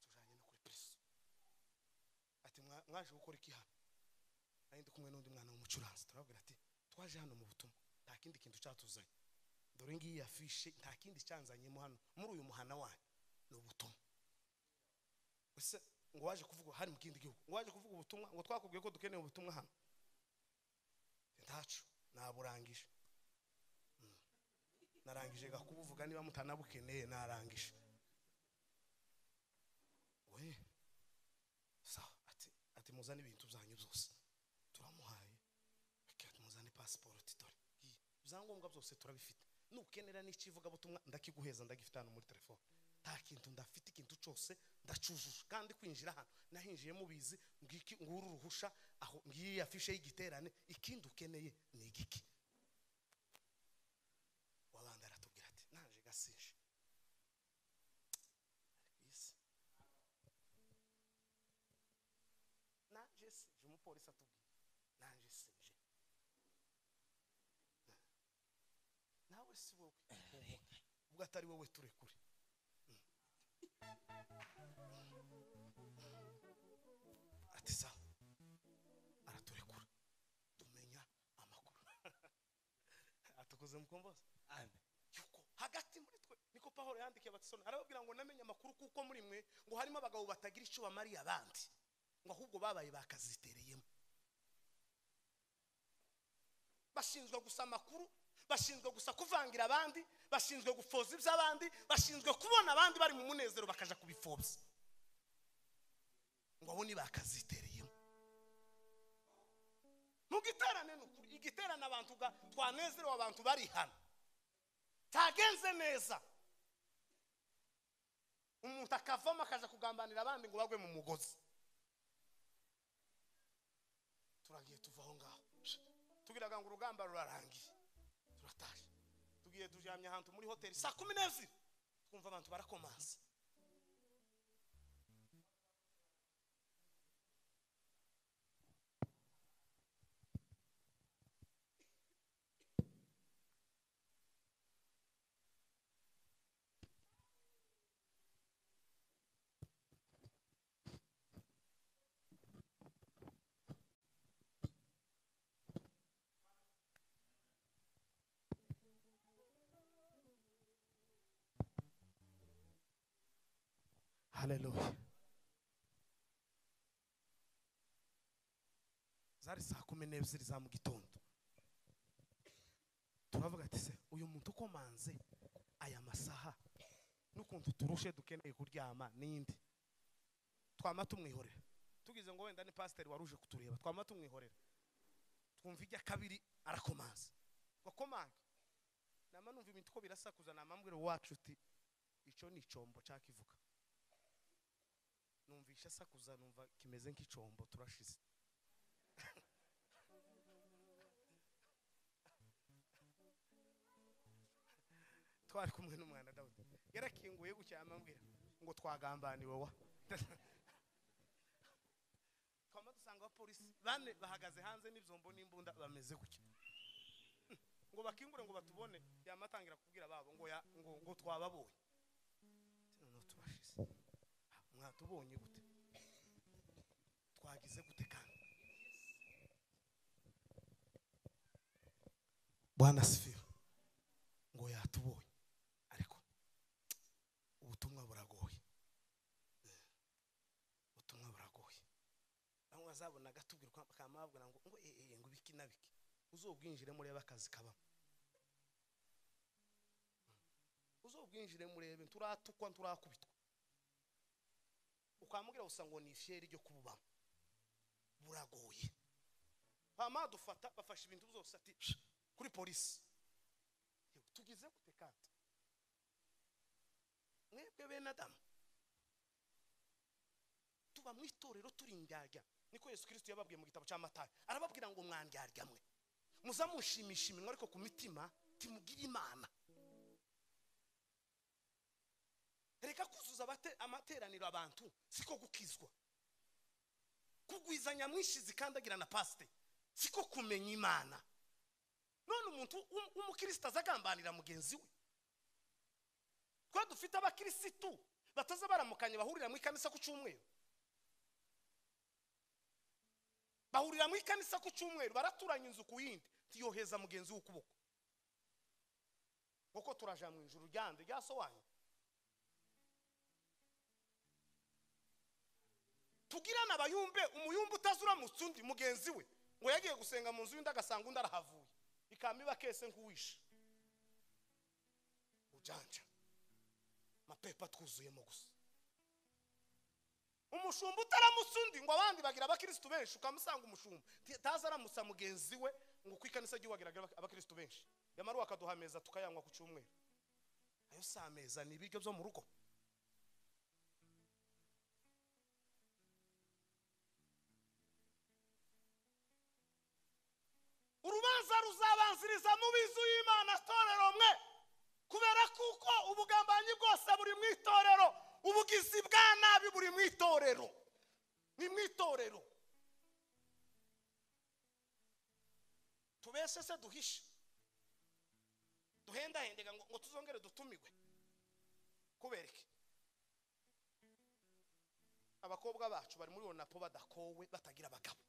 tujanye no kuri Kristo. Ati mwaje gukora iki hano? Nandi kumwe n'undi mwana w'umucuranzi. Turabwira ati twaje hano mu butumwa, nta kindi kintu cyatuzanye. Dore ngiyi afishe, nta kindi cyanzanyemo hano muri uyu muhana wanyu ni ubutumwa. Ese ngo waje kuvuga hari mu kindi gihugu, ngo waje kuvuga ubutumwa, ngo twakubwiye ko dukeneye ubutumwa hano. Ntacu naburangije. Narangije gakubuvuga niba mutanabukeneye narangije. We sawa, ati muzane ibintu byanyu byose. Turamuhaye ati muzane passport dore ibyangombwa byose turabifite. Nukenera n'ikivuga butumwa ndakiguheza, ndagifite hano muri telefone. Nta kintu ndafite, ikintu cyose ndacujuje. Kandi kwinjira hano nahinjiye mubizi ngiki nguru ruhusha aho ngiye afishe y'igiterane, ikindi ukeneye ni igiki. Gasije nanje sije umupolisi atubwiye nanje sije nawe si wowe ubwo atari wowe turekure. Ati sawa araturekura tumenya amakuru. Atukoze mukomboza. Amen. Hagati muri twe niko Paulo yandikiye abatisoni, arababwira ngo namenye amakuru kuko muri mwe ngo harimo abagabo batagira icyo bamariye abandi, ngo ahubwo babaye bakazitereyemo. Bashinzwe gusa amakuru, bashinzwe gusa kuvangira abandi, bashinzwe gufoza iby'abandi, bashinzwe kubona abandi bari mu munezero bakaja kubifobya, ngo abo ni bakazitereyemo. Mu giterane n'ukuri, igiterane abantu twanezerewe, abantu bari hano tagenze neza, umuntu akavamo akaja kugambanira abandi ngo bagwe mu mugozi. Turagiye tuvaho ngaho tugiraga ngo urugamba rurarangiye, turataje tugiye tujamye ahantu muri hoteli saa 12 twumva abantu barakomanza. haleluya. Zari saa 12 za mu gitondo, turavuga ati se uyu muntu ukomanze aya masaha n'ukuntu turushe dukeneye kuryama nindi, twama tumwihorera. Tugize ngo wenda ni pasiteri waruje kutureba, twama tumwihorera. Twumva ijya kabiri arakomanza, wakomanga nama numva ibintu ko birasakuza, namambwira wacu uti ico ni icombo cyakivuga. Numvisha sakuza, numva kimeze nk'icombo, turashize. Twari kumwe n'umwana Dawudi, yarakinguye gucya amambwira ngo twagambaniwe wa. Twama dusanga abapolisi bane bahagaze hanze n'ivyombo n'imbunda bameze gutya, ngo bakingure ngo batubone, yamatangira kubwira babo ngo twababonye. None turashize, mwatubonye gute, twagize gute kandi? Bwana sifiwe. Ngo yatubonye ariko ubutumwa buragoye, ubutumwa buragoye. Bamwe bazabona gatubwira kamabwira ngo biki na biki, uzobwinjire murebe akazi kabamo, uzobwinjire murebe turatukwa turakubitwa, ukamubwira gusa ngo ni ifyeri ryo kububamo, buragoye. Bama dufata bafasha ibintu byose ati kuri polisi. Tugize gute kandi mwebwe bene Adamu? Tuba mu itorero turi indyarya, niko Yesu Kristo yababwiye mu gitabo cya Matayo, arababwira ngo mwandyarya mwe muzamushimisha iminwa ariko ku mitima timugira Imana. Reka kuzuza amateraniro abantu siko gukizwa, kugwizanya mwinshi zikandagira na pasite siko kumenya Imana. None umuntu umukristo azagambanira mugenzi we. Kwa dufite abakristo bataza baramukanye bahurira mu ikanisa ku cyumweru, bahurira mu ikanisa ku cyumweru, baraturanya inzu ku yindi, tiyoheza mugenzi w'ukuboko uko turaja mu ijuru ryande ryasoanye. Tugirana abayumbe, umuyumbe utazura mutsundi mugenzi we ngo yagiye gusenga mu nzu y'undi agasanga undi arahavuye, ikamiba kese nk'uwisha ujanja mapepa twuzuyemo gusa. Umushumba utaramusundi ngo abandi bagira abakristo benshi, ukamusanga umushumba taza aramusa mugenzi we ngo kwikanisa giwagira abakristo benshi, yamaru akaduhameza tukayangwa ku cyumweru. Ayo sameza ni ibiryo byo mu rugo. Urubanza ruzabanziriza mu bizu y'Imana torero mwe, kubera kuko ubugambanyi bwose buri mu itorero, ubugizi bwa nabi buri mu itorero, ni mu itorero. Tubese se duhishe, duhenda hendega ngo tuzongere dutumigwe kubereke abakobwa bacu bari muri onapo badakowe batagira abagabo,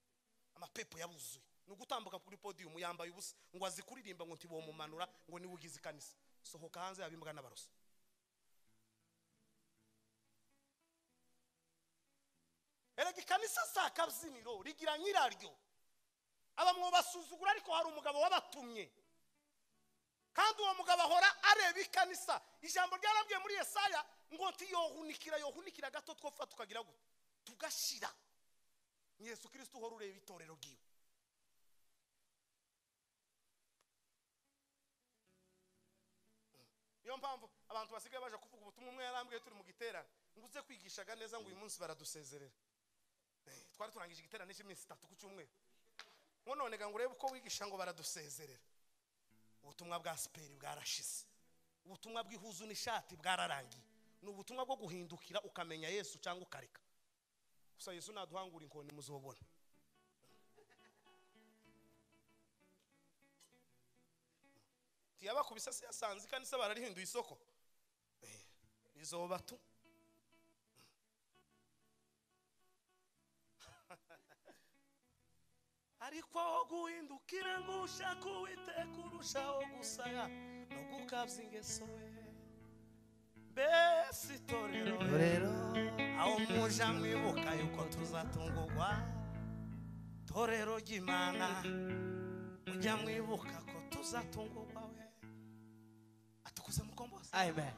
amapepo yabuzuye, nugutambuka kuri podium yambaye ubusa ngo azikuririmba ngo ntibo mumanura ngo ni wugize kanisa. Sohoka hanze yabimbwa n'abaroso. Erega kanisa sakabyiniro rigira nyiraryo, abamwo basuzugura ariko hari umugabo wabatumye, kandi uwo mugabo ahora areba ikanisa. Ijambo ryarabwiye muri Yesaya ngo yohunikira gato twofa tukagira gute tugashira. Yesu Kristo uhora ureba itorero giwe. Niyo mpamvu abantu basigaye baje kuvuga ubutumwa. Umwe yarambwiye turi mu giterane nguze kwigishaga neza ngo uyu munsi baradusezerera. Twari turangije igiterane cy'iminsi 3 ku cyumweru, none ngo urebe uko wigisha ngo baradusezerera. Ubutumwa bwa siperi bwarashize, ubutumwa bw'ihuzu n'ishati bwararangiye. Ni ubutumwa bwo guhindukira ukamenya Yesu cyangwa ukareka. Gusa Yesu naduhangura inkoni muzobona. Tiyaba kubisase yasanze kanisa bararihinduye isoko. Bizoba tu. Ariko guhindukira ngo ushaka Uwiteka urushaho gusaya no gukabya ingeso we. Besi torero aho muja mwibuka yuko tuzatungurwa torero ry'Imana mujya mwibuka ko tuzatungurwa we atukuze mukombozi Amen.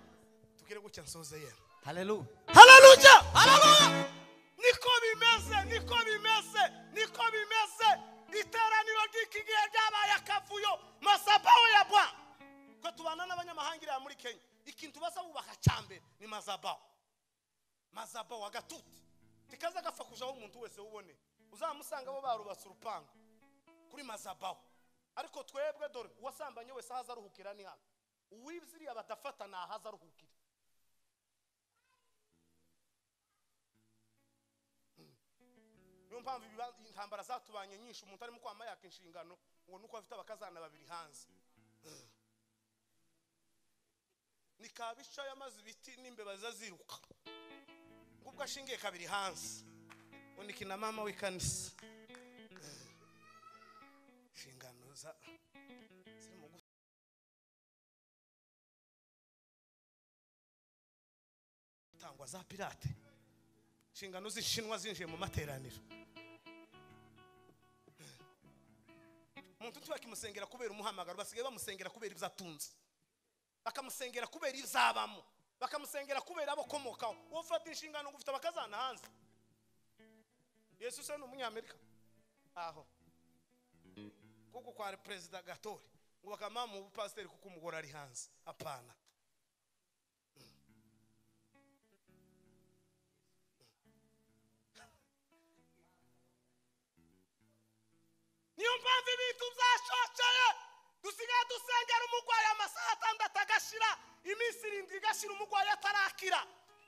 tukire gutya nsoze ye Hallelujah. haleluya haleluya niko bimeze iteraniro ry'ikigihe ryabaye akavuyo masabaho ya bwa ko tubana n'abanyamahanga muri Kenya ikintu basa bubaka cyambere ni mazabaho agatuti tikaza gafa kujaho umuntu wese ubone uzamusanga bo barubatse urupango kuri mazabaho ariko twebwe dore wasambanye wese haza ruhukira ni hano uwibziriya badafata na haza ruhukira niyo mpamvu intambara zatubanye nyinshi umuntu arimo kwama yaka inshingano ngo nuko afite abakazana babiri hanze nikabisha yamaze ibiti n'imbeba zaziruka ngubwo ashingiye kabiri hanze undi na mama w'ikanisa inshingano za zirimo gutangwa za pirate inshingano z'ishinwa zinjiye mu materaniro umuntu tubakimusengera kubera umuhamagaro basigaye bamusengera kubera ibyatunze bakamusengera kubera izabamo bakamusengera kubera abo komokaho ufata inshingano ngo ufite abakazana hanze Yesu se n'umunyamerika aho kuko kwa president Gatori ngo bakama mu pastor kuko umugore ari hanze apana niyo mpamvu ibintu byashoceye dusigaye dusengera umugwayi amasaha 6 agashira iminsi 7 igashira umugwayi atarakira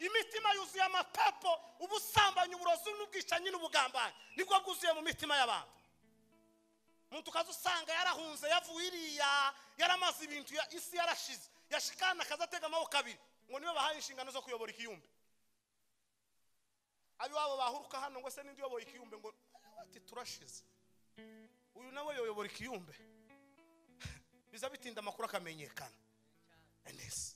imitima yuzuye amapepo ubusambanyi uburozi n'ubwicanyi n'ubugambanyi nibwo bwuzuye mu mitima y'abantu umuntu kazusanga yarahunze yavuye iriya yaramaze ibintu isi yarashize yashikana kazatega amaboko abiri ngo niwe bahaye inshingano zo kuyobora ikiyumbe abi wabo bahuruka hano ngo se nindi yoboye ikiyumbe ngo ati turashize uyu nawe yoyobora ikiyumbe biza bitinda amakuru akamenyekana neza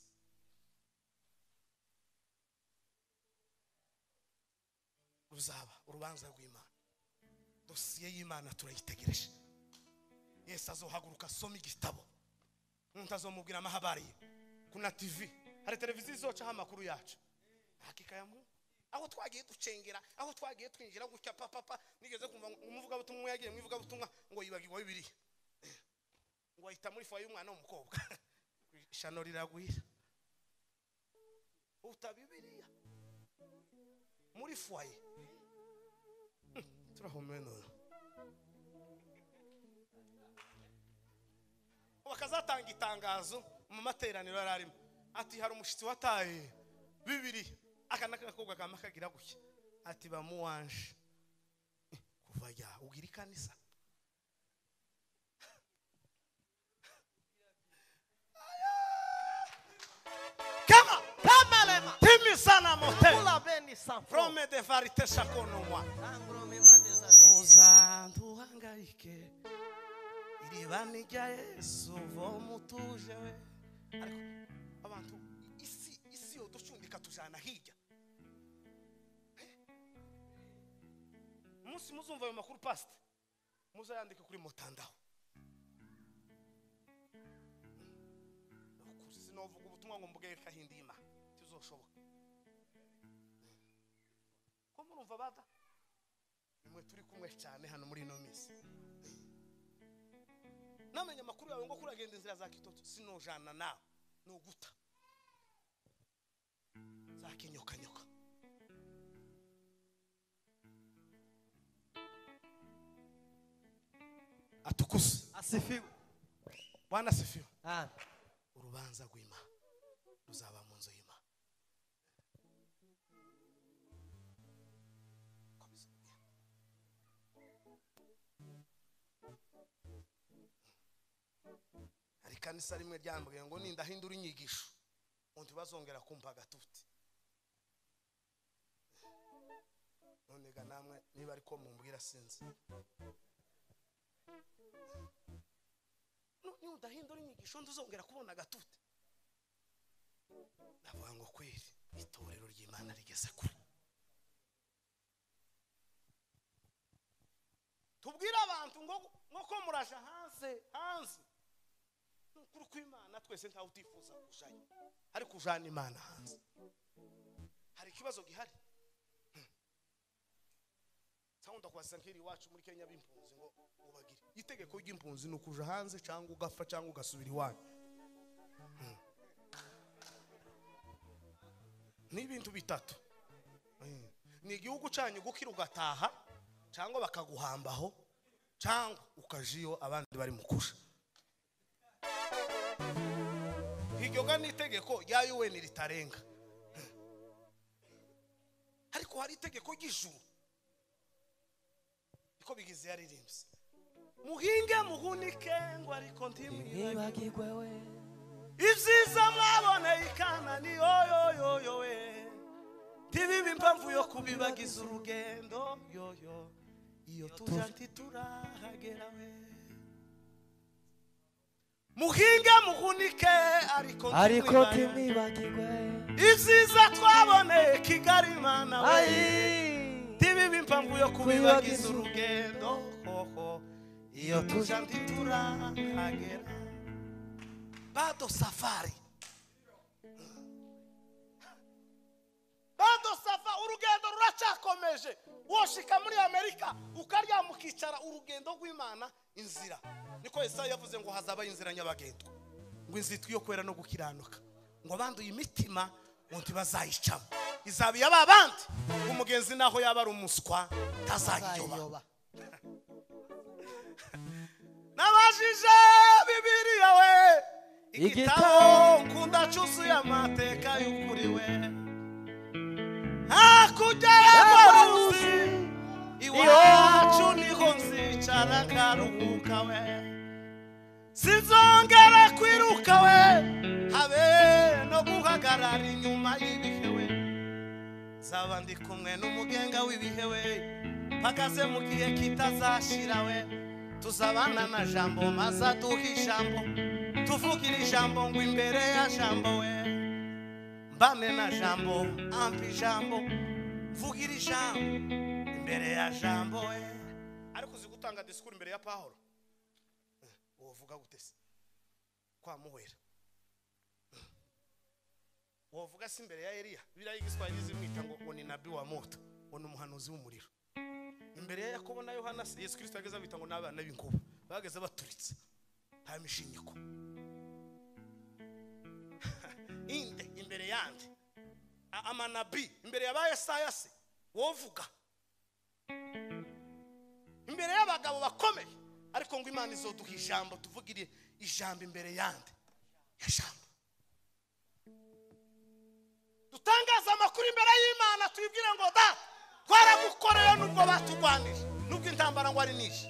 ruzaba urubanza rw'Imana dosiye y'Imana turayitegereje Yesu azohaguruka asoma igitabo umuntu azomubwira amahabari kuna TV hari televiziyo izocaho amakuru yacu hakika ya Mungu aho twagiye ducengera aho twagiye twinjira gutya papa nigeze kumva umuvuga butumwa yagiye mwivuga butumwa ngo yibagirwa Bibiliya ngo ahita muri fwa y'umwana w'umukobwa ishano riragwira uta Bibiliya muri fwaye turahomeno bakazatanga itangazo mu materaniro yararimo ati hari umushitsi wataye Bibiliya akana kakobwa kama kagira gushya ati bamuwanje kuva ya ugira ikanisa kama timi sana mote from de varite shakono mwa uzanduhangaike iribani rya Yesu vomutuje we ariko abantu isi odushundika tujana hirya umunsi muzumva ayo makuru pastor muzayandika kuri mutandao sinovuga ubutumwa ngo mbuge kahindima tuzoshoboka ko murumva bada nimwe turi kumwe cyane hano muri ino minsi namenye amakuru yawe ngo kuragenda inzira za Kitoto sinojana nawe no guta za kinyokanyoka atukuse Asifiwe. Bwana asifiwe. Urubanza rw'Imana ruzaba mu nzu y'Imana. Ari kanisa rimwe ryambwiye ngo nindahindura inyigisho umuntu bazongera kumpa gatuti. None ga namwe niba ariko mumbwira sinzi. Ni udahindura inyigisho nduzongera kubona gatuti. Navuga ngo kweri itorero ry'Imana rigeze kure. tubwira abantu ngo ko muraje hanze kuri kw'Imana twese ntawe utifuza kujayo ariko kujana Imana hanze hari ikibazo gihari. Sawunda kwasa nkiri wacu muri Kenya b'impunzi ngo ubagire itegeko ry'impunzi no kuja hanze cyangwa ugapfa cyangwa ugasubira iwanyu. Ni ibintu bitatu. Ni igihugu cyanyu gukira ugataha cyangwa bakaguhambaho cyangwa ukajiyo abandi bari mukusha. Hiryo ni itegeko rya UN ritarenga. Ariko hari itegeko ry'ijuru. Iko bigize yaririmbye. Muhinge muhunike ngo ariko ntibagirwe we Ibyiza mwabone ikana ni yo we. Tibibi impamvu yo kubibagiza urugendo yo. Iyo tujanti turahagera we. Muhinge muhunike ariko ntibagirwe Ibyiza twabone Kigali Mana we. Tibibi impamvu yo kubibagiza urugendo iyo tujanti turahagera. Bado safari urugendo ruracakomeje. Woshika muri Amerika ukarya mukicara urugendo rw'Imana inzira. Niko Yesaya yavuze ngo hazaba inzira nyabagendwa ngo inzitwa yo kwera no gukiranuka ngo abanduye imitima ngo ntibazayicamo. Izabi yababandi umugenzi naho yaba ari umuswa tazayiyoba. Nabajije Bibiliya we igitabo nkunda cyuzuye amateka y'ukuri we. Hakurya y'amazi iwacu niho nzicara nkaruhuka we. Sinzongera kwiruka we habe no guhagarara inyuma y'ibihe we. Zaba ndi kumwe n'umugenga w'ibihe we mpagaze mu gihe kitazashira we. Tuzabana na jambo maza duha ijambo tuvugira ijambo ngo imbere ya jambo we. Mbane na jambo ampi jambo vugira ijambo imbere ya jambo we. Ariko uzi gutanga disikuru imbere ya Pawulo wovuga gutese kwa muhwera wovuga si imbere ya Eliya. Bira y'igiswahili zimwita ngo ni nabii wa moto ngo ni umuhanuzi w'umuriro. Imbere ya Yakobo na Yohana Yesu Kristo yageze abita ngo n'abana b'inkuba bageze baturitse nta mishinyiko. Imbere yandi amanabi imbere ya Yesaya se wovuga imbere y'abagabo bakomeye ariko ngo Imana izoduha ijambo tuvugire ijambo imbere yandi ya jambo. Dutangaza amakuru imbere y'Imana tuyibwire ngo da twaragukoreye nubwo batugwanije nubwo intambara ngo ari nishi.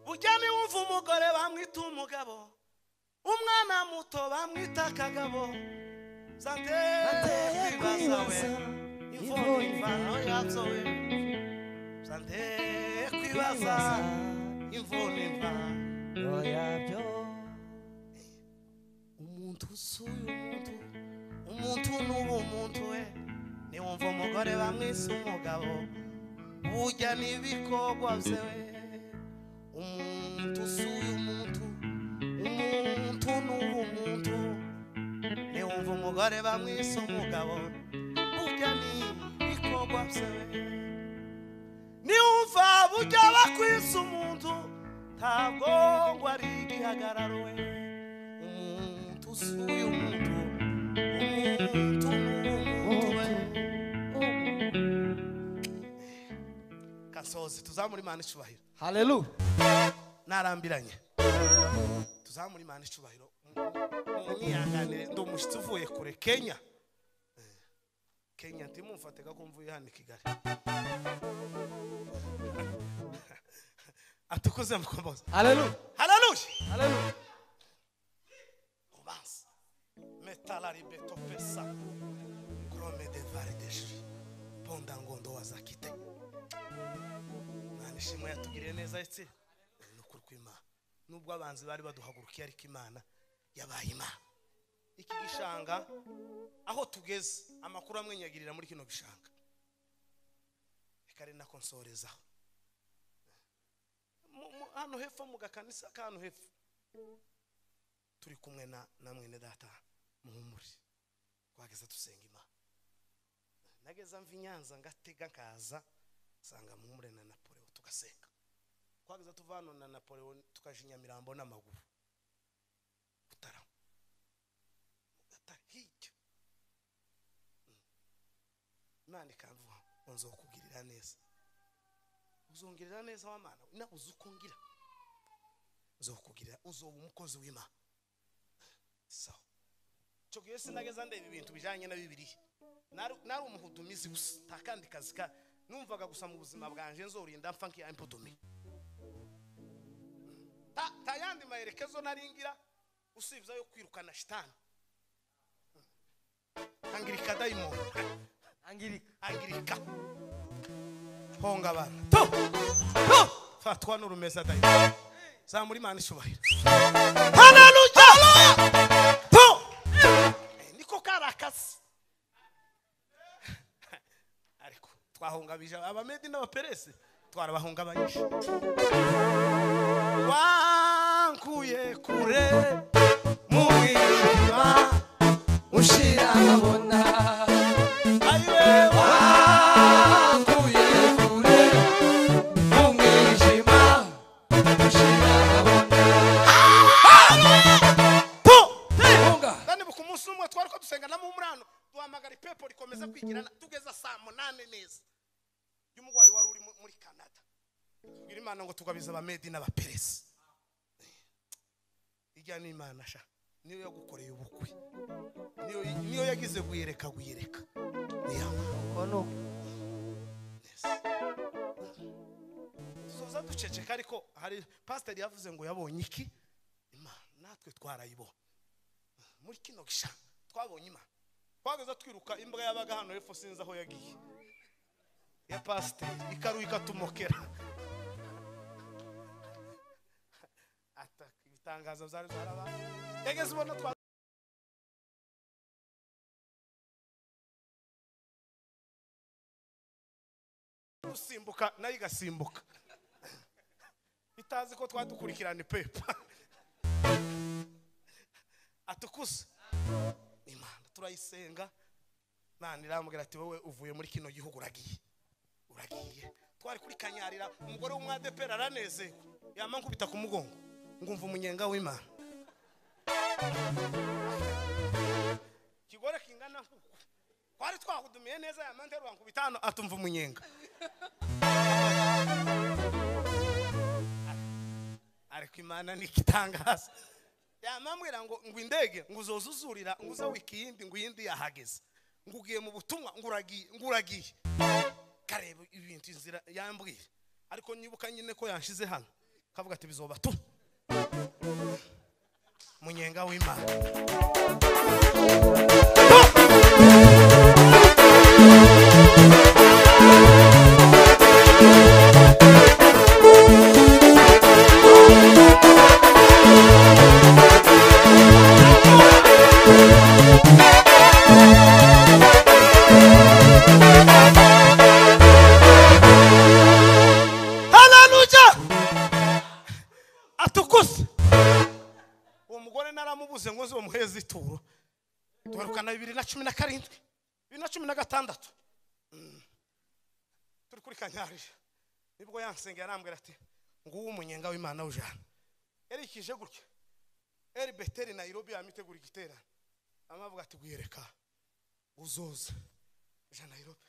Bujyane wumva umugore bamwita umugabo umwana muto bamwita kagabo. Sante kwibaza we imvano yatsowe. Sante kwibaza imvano yabyo. Umuntu suyu umuntu n'ubumuntu we. Ni wumva umugore bamwise umugabo bujya n'ibikogwa bye we. Umuntu suyu umuntu n'ubumuntu ni wumva umugore bamwise umugabo bujya n'ibikogwa bye we. Ni wumva bujya bakwise umuntu ntabwo ngo ari igihagararo we. Umuntu suyu umuntu Kasozi tuzamura Imana icubahiro. haleluya Narambiranye tuzamura Imana icubahiro. Munyihangane ndo mushitsi uvuye kure Kenya. Kenya ntimumfatega ko mvuye hano Kigali. Atukoze mukomboza. haleluya Haleluya. Romance metalari beto pesa krome de vardeshi ponda ngondo wazakite. Nani shimwe yatugiriye neza etse nukuri kw'Imana nubwo abanzi bari baduhagurukiye ariko Imana yabaye Imana. Iki gishanga aho tugeze amakuru amwenyagirira muri kino gishanga. Ekare na konsorezaho hano hepfo mu gakanisa kano hepfo turi kumwe na mwene data muhumuri twageza tusenga Imana nageza mva Nyanza ngatega kaza sanga muhumure na Napoleon tugasenga twageza tuvano na Napoleon tukajinya Mirambo n'amaguru utara hijya Imana ikamvuga nzokugirira neza uzongerera neza w'Imana nabuze uko ngira uzokugirira uzoba umukozi w'Imana so cyo gihe sinageza ndeba ibintu bijanye na Bibiliya nari umuhudumizi gusa takandi kazi ka numvaga gusa mu buzima bwanje nzorinda mfa nki impudumi tayandi maherekezo naringira usibza yo kwirukana shitani angirika daimon angirika honga bana to fatwa n'urumeza daimon za muri Imana ishubahira haleluya to niko karakasi ariko twahungabije abamedi n'abaperese twarabahungabanyije wankuye kure mu mwijima ushira abona ayiwe wankuye kure mu mwijima ushira abona to ndane buku munsi umwe twari ko dusengana mu murano duhamagara ipepo rikomeza kwigirana tugeza saa 8 neza y'umugwayi wari uri muri Canada biri Imana ngo tugabiza abamedi n'abaperesi ijya ni Imana sha niyo yagukoreye ubukwe niyo yagize guyereka niyo kono tuzoza duceceka ariko hari pastor yavuze ngo yabonye iki Imana natwe twarayibona muri kino gisha twabonye Imana twageza twiruka imbwa yabaga hano hepfo sinza aho yagiye ya pastor ikaruika tumokera ata ibitangaza byari zaraba egeze ubona twa usimbuka nayo igasimbuka itazi ko twadukurikirana pepa atukuza Imana turayisenga Imana iramubwira ati wowe uvuye muri kino gihugu uragiye twari kuri Kanyarira umugore w'umwadepera araneze yama nkubita ku mugongo ngumva umunyenga w'Imana kigore kingana nkuko twari twahudumiye neza yama nterwa nkubita hano atumva umunyenga ariko Imana nikitangaza yamambwira ngo indege nguzozuzurira nguza wiki yindi ngo yindi yahageze ngugiye mu butumwa nguragiye kareba ibintu inzira yambwira ariko nyibuka nyine ko yanshize hano kavuga ati bizoba tu munyenga w'Imana naramubuze ngo zo muheze ituro twarukana 2017 2016 turi kuri Kanyarira nibwo yansengera arambwira ati nguwo umunyenga w'Imana ujana erikije gutya eri Beteri Nairobi yamitegura igitera amavuga ati guyereka uzoza ja Nairobi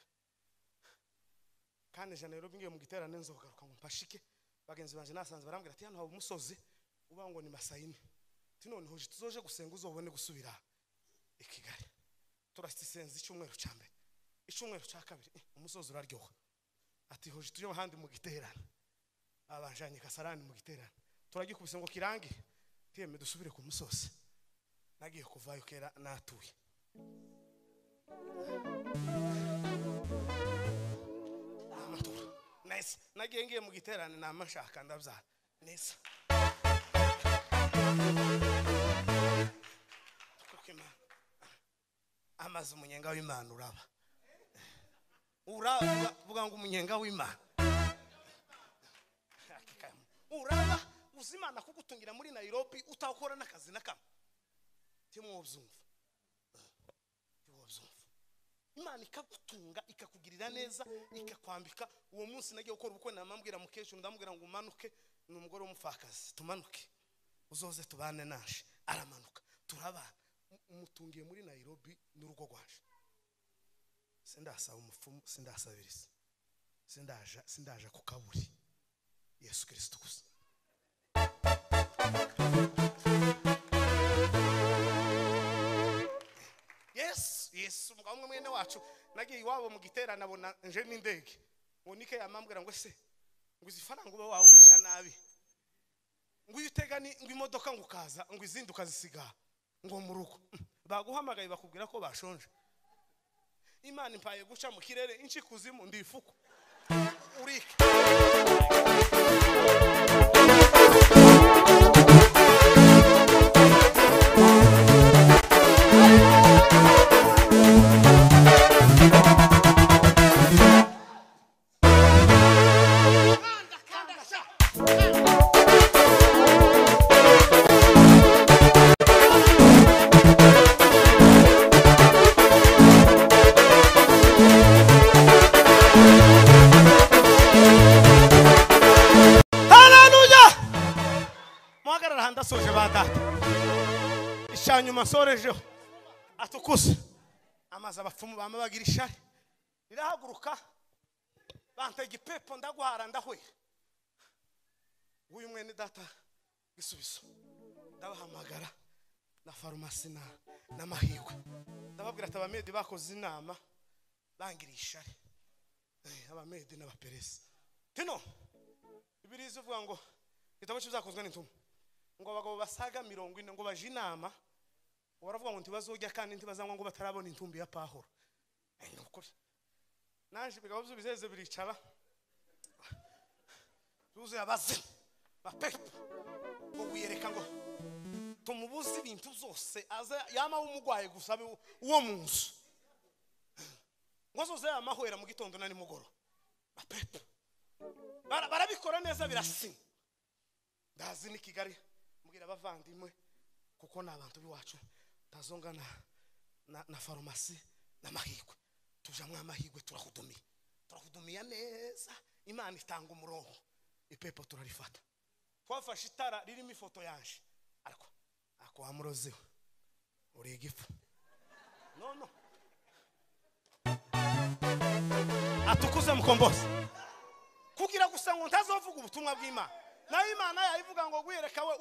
kandi ja Nairobi ngiye mu gitera nenzogaruka mu pashike bagenzi banje nasanze barambwira ati hano haba umusozi uba ngo ni Masayini none hoje tuzoje gusenga uzobone gusubira i Kigali turasisenza icyumweru cya mbere icyumweru cya kabiri umusozi uraryoha ati hoje tuje handi mu giterana abanjanye Kasarani mu giterana turagikubise ngo kirangi tiyeme dusubire ku musozi nagiye kuvayo kera natuye nice nagiye ngiye mu giterana namashaka ndabyara neza amaze umunyenga w'Imana uraba vuga ngo umunyenga w'Imana uraba uzimana kugutungira muri Nairobi utakora n'akazi nakamwe timwobyumva Imana ikagutunga ikakugirira neza ikakwambika uwo munsi nagiye gukora ubukwe namambwira mukesho ndamubwira ngo umanuke n'umugore w'umufakazi tumanuke uzoze tubane nashe aramanuka turabana umutungiye muri Nairobi n'urugo rwaje sindasaba umupfumu sindasabiriza sindaja ku kaburi Yesu Kristo gusa Yesu umugabo mwene wacu nagiye iwabo mu gitera nabona nje n'indege ngo nike yamambwira ngo se ngo izifaranga ube wawica nabi ngo uyitegani ngo imodoka ngo ukaza ngo izindi ukazisiga ngo mu rugo baguhamagaye bakubwira ko bashonje Imana impaye guca mu kirere inshi kuzimu ndifuko urike Ishanyuma sorejo atukuze amaza abapfumu bama bagira ishari irahaguruka bantege ipepo ndagwara ndahwe uyu mwene data gisubizo ndabahamagara na farumasi na mahirwe ndababwira ati abamedi bakoze inama bangira ishari abamedi n'abaperesi tino ibirizi uvuga ngo igitabo cy'uzakozwe n'intumwa ngo abagabo basaga 40 ngo baje inama baravuga ngo ntibazojya kandi ntibazangwa ngo batarabona intumbi ya Pahuro nukuri naje bigabo bizeze biricara tuze abaze bapepo ngo wiyereka ngo tumubuze ibintu zose aza yama umugwaye gusabe uwo munsi ngo zoze amahwera mu gitondo na nimugoro bapepo barabikora neza birasi ndazi ni Kigali mbwira abavandimwe kuko nabantu biwacu tazonga na farumasi na mahirwe tujamwe amahirwe turahudumiya neza Imana itanga umurongo ipepo turarifata twafashe itara ririmo ifoto yanje ariko amurozeho uri igifu no atukuze mukombozi kugira gusa ngo ntazovuga ubutumwa bw'Imana na Imana yayivuga ngo gwireka we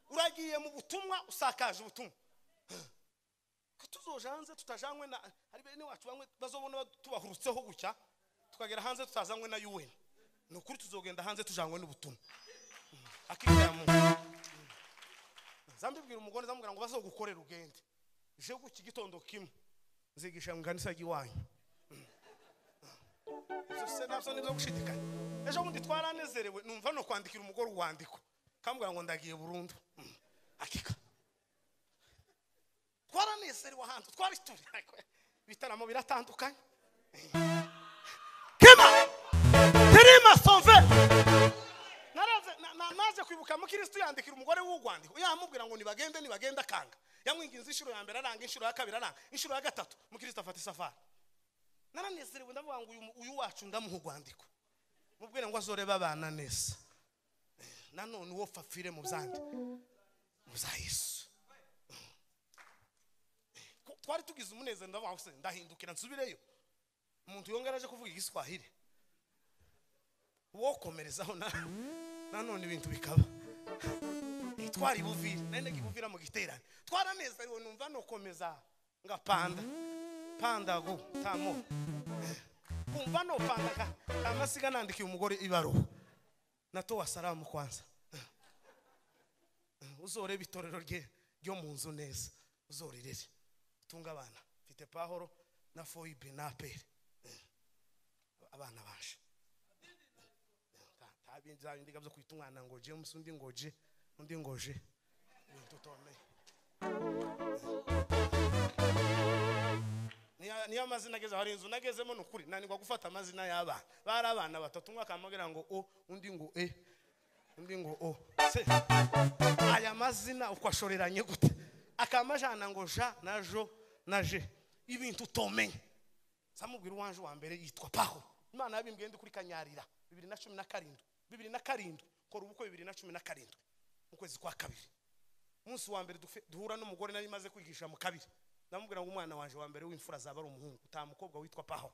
uragiye mu butumwa usakaje ubutumwa tuzoje hanze tutajanywe na ari bene wacu bamwe bazobona tubahurutseho gucya tukagera hanze tutazanywe na UN nukuri tuzogenda hanze tujanywe n'ubutumwa akiriya mu zambibwira umugore zamubwira ngo bazogukorera ugende je guki gitondo kimwe nzigisha nganisa giwanyu zose nabyo nizo gushidikanya ejo bundi twaranezerewe numva no kwandikira umugore uwandiko kambwira ngo ndagiye burundu akika twaranezerewe ahantu twari turi bitaramo biratandukanye kema terima sonve naje kwibuka mu Kristo yandikira umugore w'ugwandiko yamubwira ngo nibagenda kanga yamwinginze inshuro ya mbere aranga inshuro ya kabiri aranga inshuro ya gatatu mu Kristo afata safari naranezerewe ndavuga ngo uyu wacu ndamuhugwandiko mubwire ngo azoreba abana neza nanone uwo fafire mu byandi muza Yesu twari tugize umunezero ndavuga ngo ndahindukira nsubireyo umuntu yongeraje kuvuga igiswahili wo komerezaho nanone ibintu bikaba twari buvira nende gibuvira mu giterane twaranezerewe numva no komeza ngapanda go tamo kumva no panda kamasiga nandikiye umugore ibaruho nato wasalamu kwanza uzoreba itorero ryo mu nzu neza uzorirere tunga abana mfite Pahuro na Foibe na Pere abana baje tabinza indiga byo kwita umwana ngo James undi ngoje tutome niyo amazina ageze hari inzu nagezemo nukuri nanirwa gufata amazina y'abana bari abana batatu umwe akamubwira ngo o undi ngo undi ngo o se aya mazina uko ashoreranye gute akamajana ngo ja na jo na je ibintu utomenye samubwira uwanje wa mbere yitwa Pahuro Imana yabimbwiye ndi kuri Kanyarira 2017 kora ubukwe 2017 mu kwezi kwa kabiri umunsi wa mbere duhura n'umugore nari maze kwigisha mu kabiri ndamubwira ngo umwana wanje wa mbere w'imfura zaba ari umuhungu utamukobwa witwa Pahuro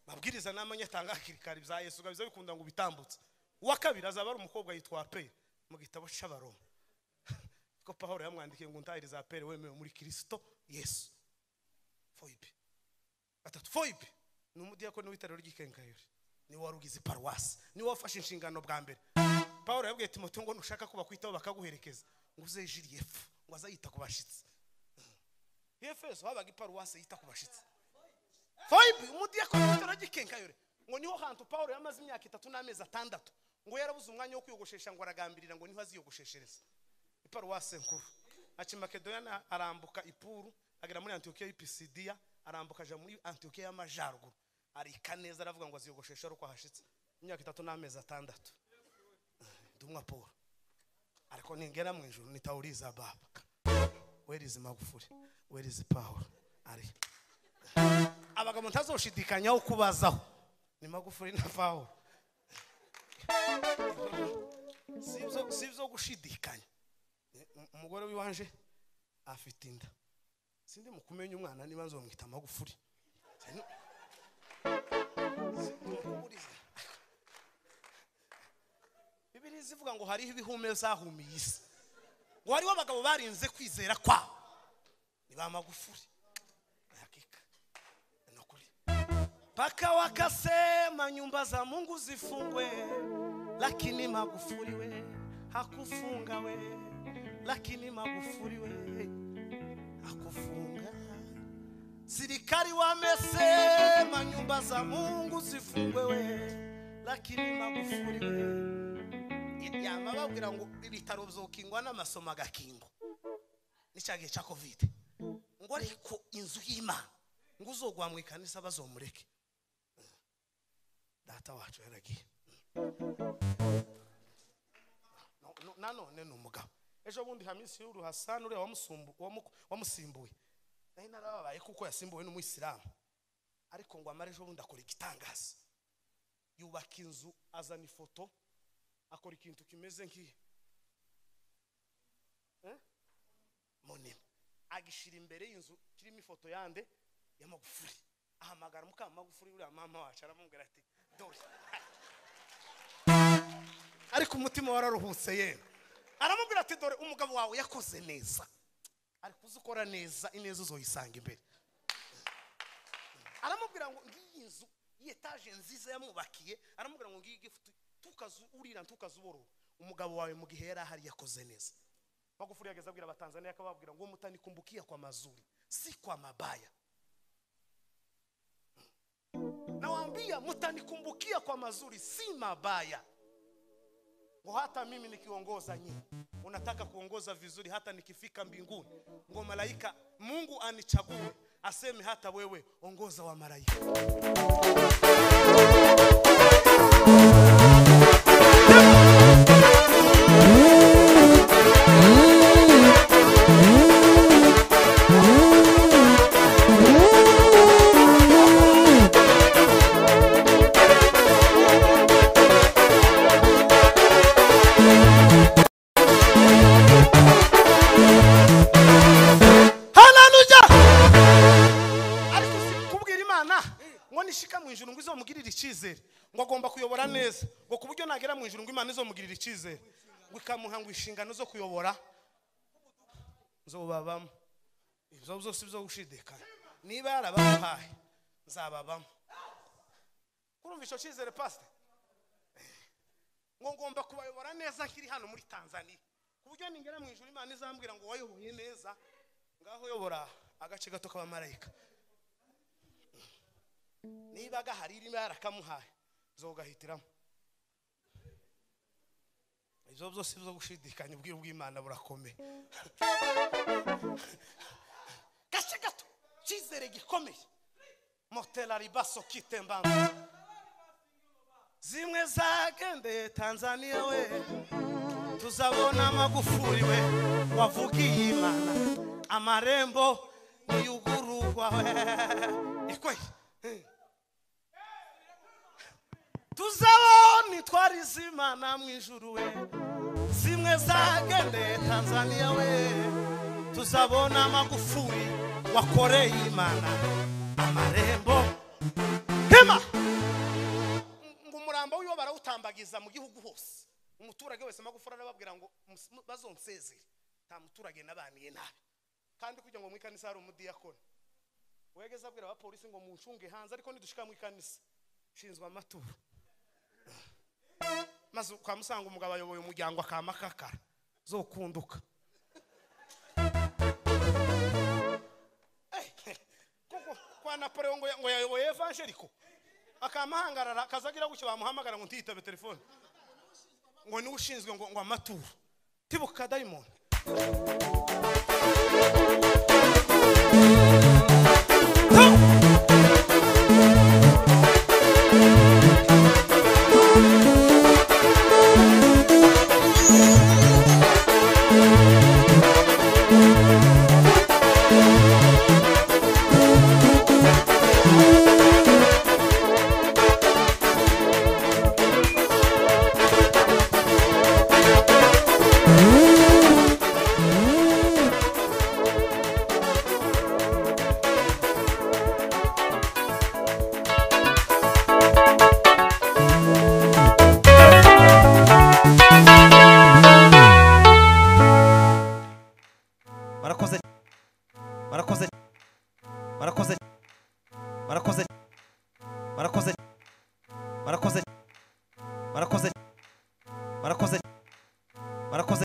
babwiriza namanye tanga kirikari bya Yesu gabiza bikunda ngo bitambutse uwa kabiri azaba ari umukobwa yitwa Pere mu gitabo cy'Abaroma ko Pahuro yamwandikiye ngo ntahiriza Pere wemewe muri Kristo Yesu foibe atatu foibe n'umudiyakoni w'itarero ry'Ikenkayori ni warugize paruwasi ni wafashe inshingano bwa mbere Pahuro yabwiye Timoteyo ngo nushaka kuba kwitaho bakaguherekeza ngo uze jiri yefu ngo azayita ku bashitsi Efeso habaga paruwasi yita ku bashitsi foibe umudiyakoni w'itarero ry'Ikenkayori ngo niho hantu Pahuro yamaze imyaka 3 n'amezi 6 ngo yarabuze umwanya wo kwiyogoshesha ngo aragambirira ngo niho aziyogosheshereza iparuwasi nkuru aci Makedonia arambuka ipuru agera muri Antiokia y'Pisidia arambuka aja muri Antiokia y'Amajaruguru arika neza aravuga ngo aziyogoshesha ruko hashitse imyaka 3 n'amezi 6 ndumwa Paul ariko ningera mu ijuru nitauriza baba where is Magufuli where is Paul ari abagabo ntazoshidikanya kubazaho ni Magufuli na Paul sivyo gushidikanya umugore wiwanje afite inda sindi mukumenya umwana niba nzomwita Magufuli Bibiri zivuga ngo hariho ibihume zahumiye isi ngo hariho abagabo barinze kwizera kwa ni ba Magufuli hakika nokuri paka wakasema nyumba za Mungu zifungwe lakini Magufuli we hakufunga we lakini Magufuli we hakufunga serikali wamesema nyumba za Mungu zifungwe we lakini Magufuli we yamababwira ngo ibitaro bizokingwa n'amasomo agakingo n'icyagiye cya covid ngo ariko inzu y'Imana ngo uzogwa mu ikanisa bazomureke data wacu yaragiye none n'umugabo ejo bundi Hamisi y'uru Hassan ure wamusimbuye nahi narababaye kuko yasimbuwe n'umuyisilamu ariko ngo amare ejo bundi akora igitangaza yubaka inzu azana ifoto akora ikintu kimeze nk'iyi monene agishira imbere y'inzu kirimo ifoto yande ya Magufuli ahamagara muka Magufuli uri mama wacu aramubwira ati dore ariko umutima wararuhutse ye aramubwira ati dore umugabo wawe yakoze neza ariko uzukora neza ineza uzoyisanga imbere aramubwira ngo ngiyi inzu y'etage nziza yamubakiye aramubwira ngo ngiyi gift tukazurira tukazuboro umugabo wawe mu gihe yari ahari yakoze neza Magufuli yageza abwira abatanzania akababwira ngo mutanikumbukia kwa mazuri si kwa mabaya nawaambia mutanikumbukia kwa mazuri si mabaya ngo hata mimi nikiongoza nyinyi unataka kuongoza vizuri hata nikifika mbinguni ngo malaika Mungu anichague aseme hata wewe ongoza wa malaika ngo agomba kuyobora neza ngo kuburyo nagera mu ijuru ngo Imana izomugirira icizere ngo ikamuha ngo inshingano zo kuyobora nzobabamo ibyo byose byo gushidikana niba yarabahaye nzababamo kurumva ico cizere pastor ngo ngomba kubayobora neza kiri hano muri Tanzania kuburyo ningera mu ijuru Imana izambwira ngo wayoboye neza ngaho yobora agace gato k'abamarayika niba gahari irimo yarakamuhaye zogahitiramo ibyo byose byo gushidikanya ubwira bw'Imana burakomeye gace gato cizere gikomeye motela ribaso kitembanga zimwe zagendeye Tanzania we tuzabona Magufuli we wavugiye Imana amarembo niyugurugwa we ikwe tuzabona twarize Imana mu ijuru we zimwe zagendeye Tanzania we tuzabona Magufuli wakoreye Imana amarembo hema ngumurambo wiwe barawutambagiza mu gihugu hose umuturage wese Magufuli arababwira ngo bazonsezere nta muturage nabaniye nabi kandi kugira ngo mu ikanisa hari umudiyakoni wegeza abwira abapolisi ngo munshunge hanze ariko nidushika mu ikanisa shinzwe amaturo maze kwa musanga umugabo ayoboye umuryango akamakakara zokunduka kwa Napoleon ngo yayoboye evangeliko akamahangarara kazagira gucyo bamuhamagara ngo ntiyitabe telefone ngo ni ushinzwe ngo amaturo tibuka diamond Barakoze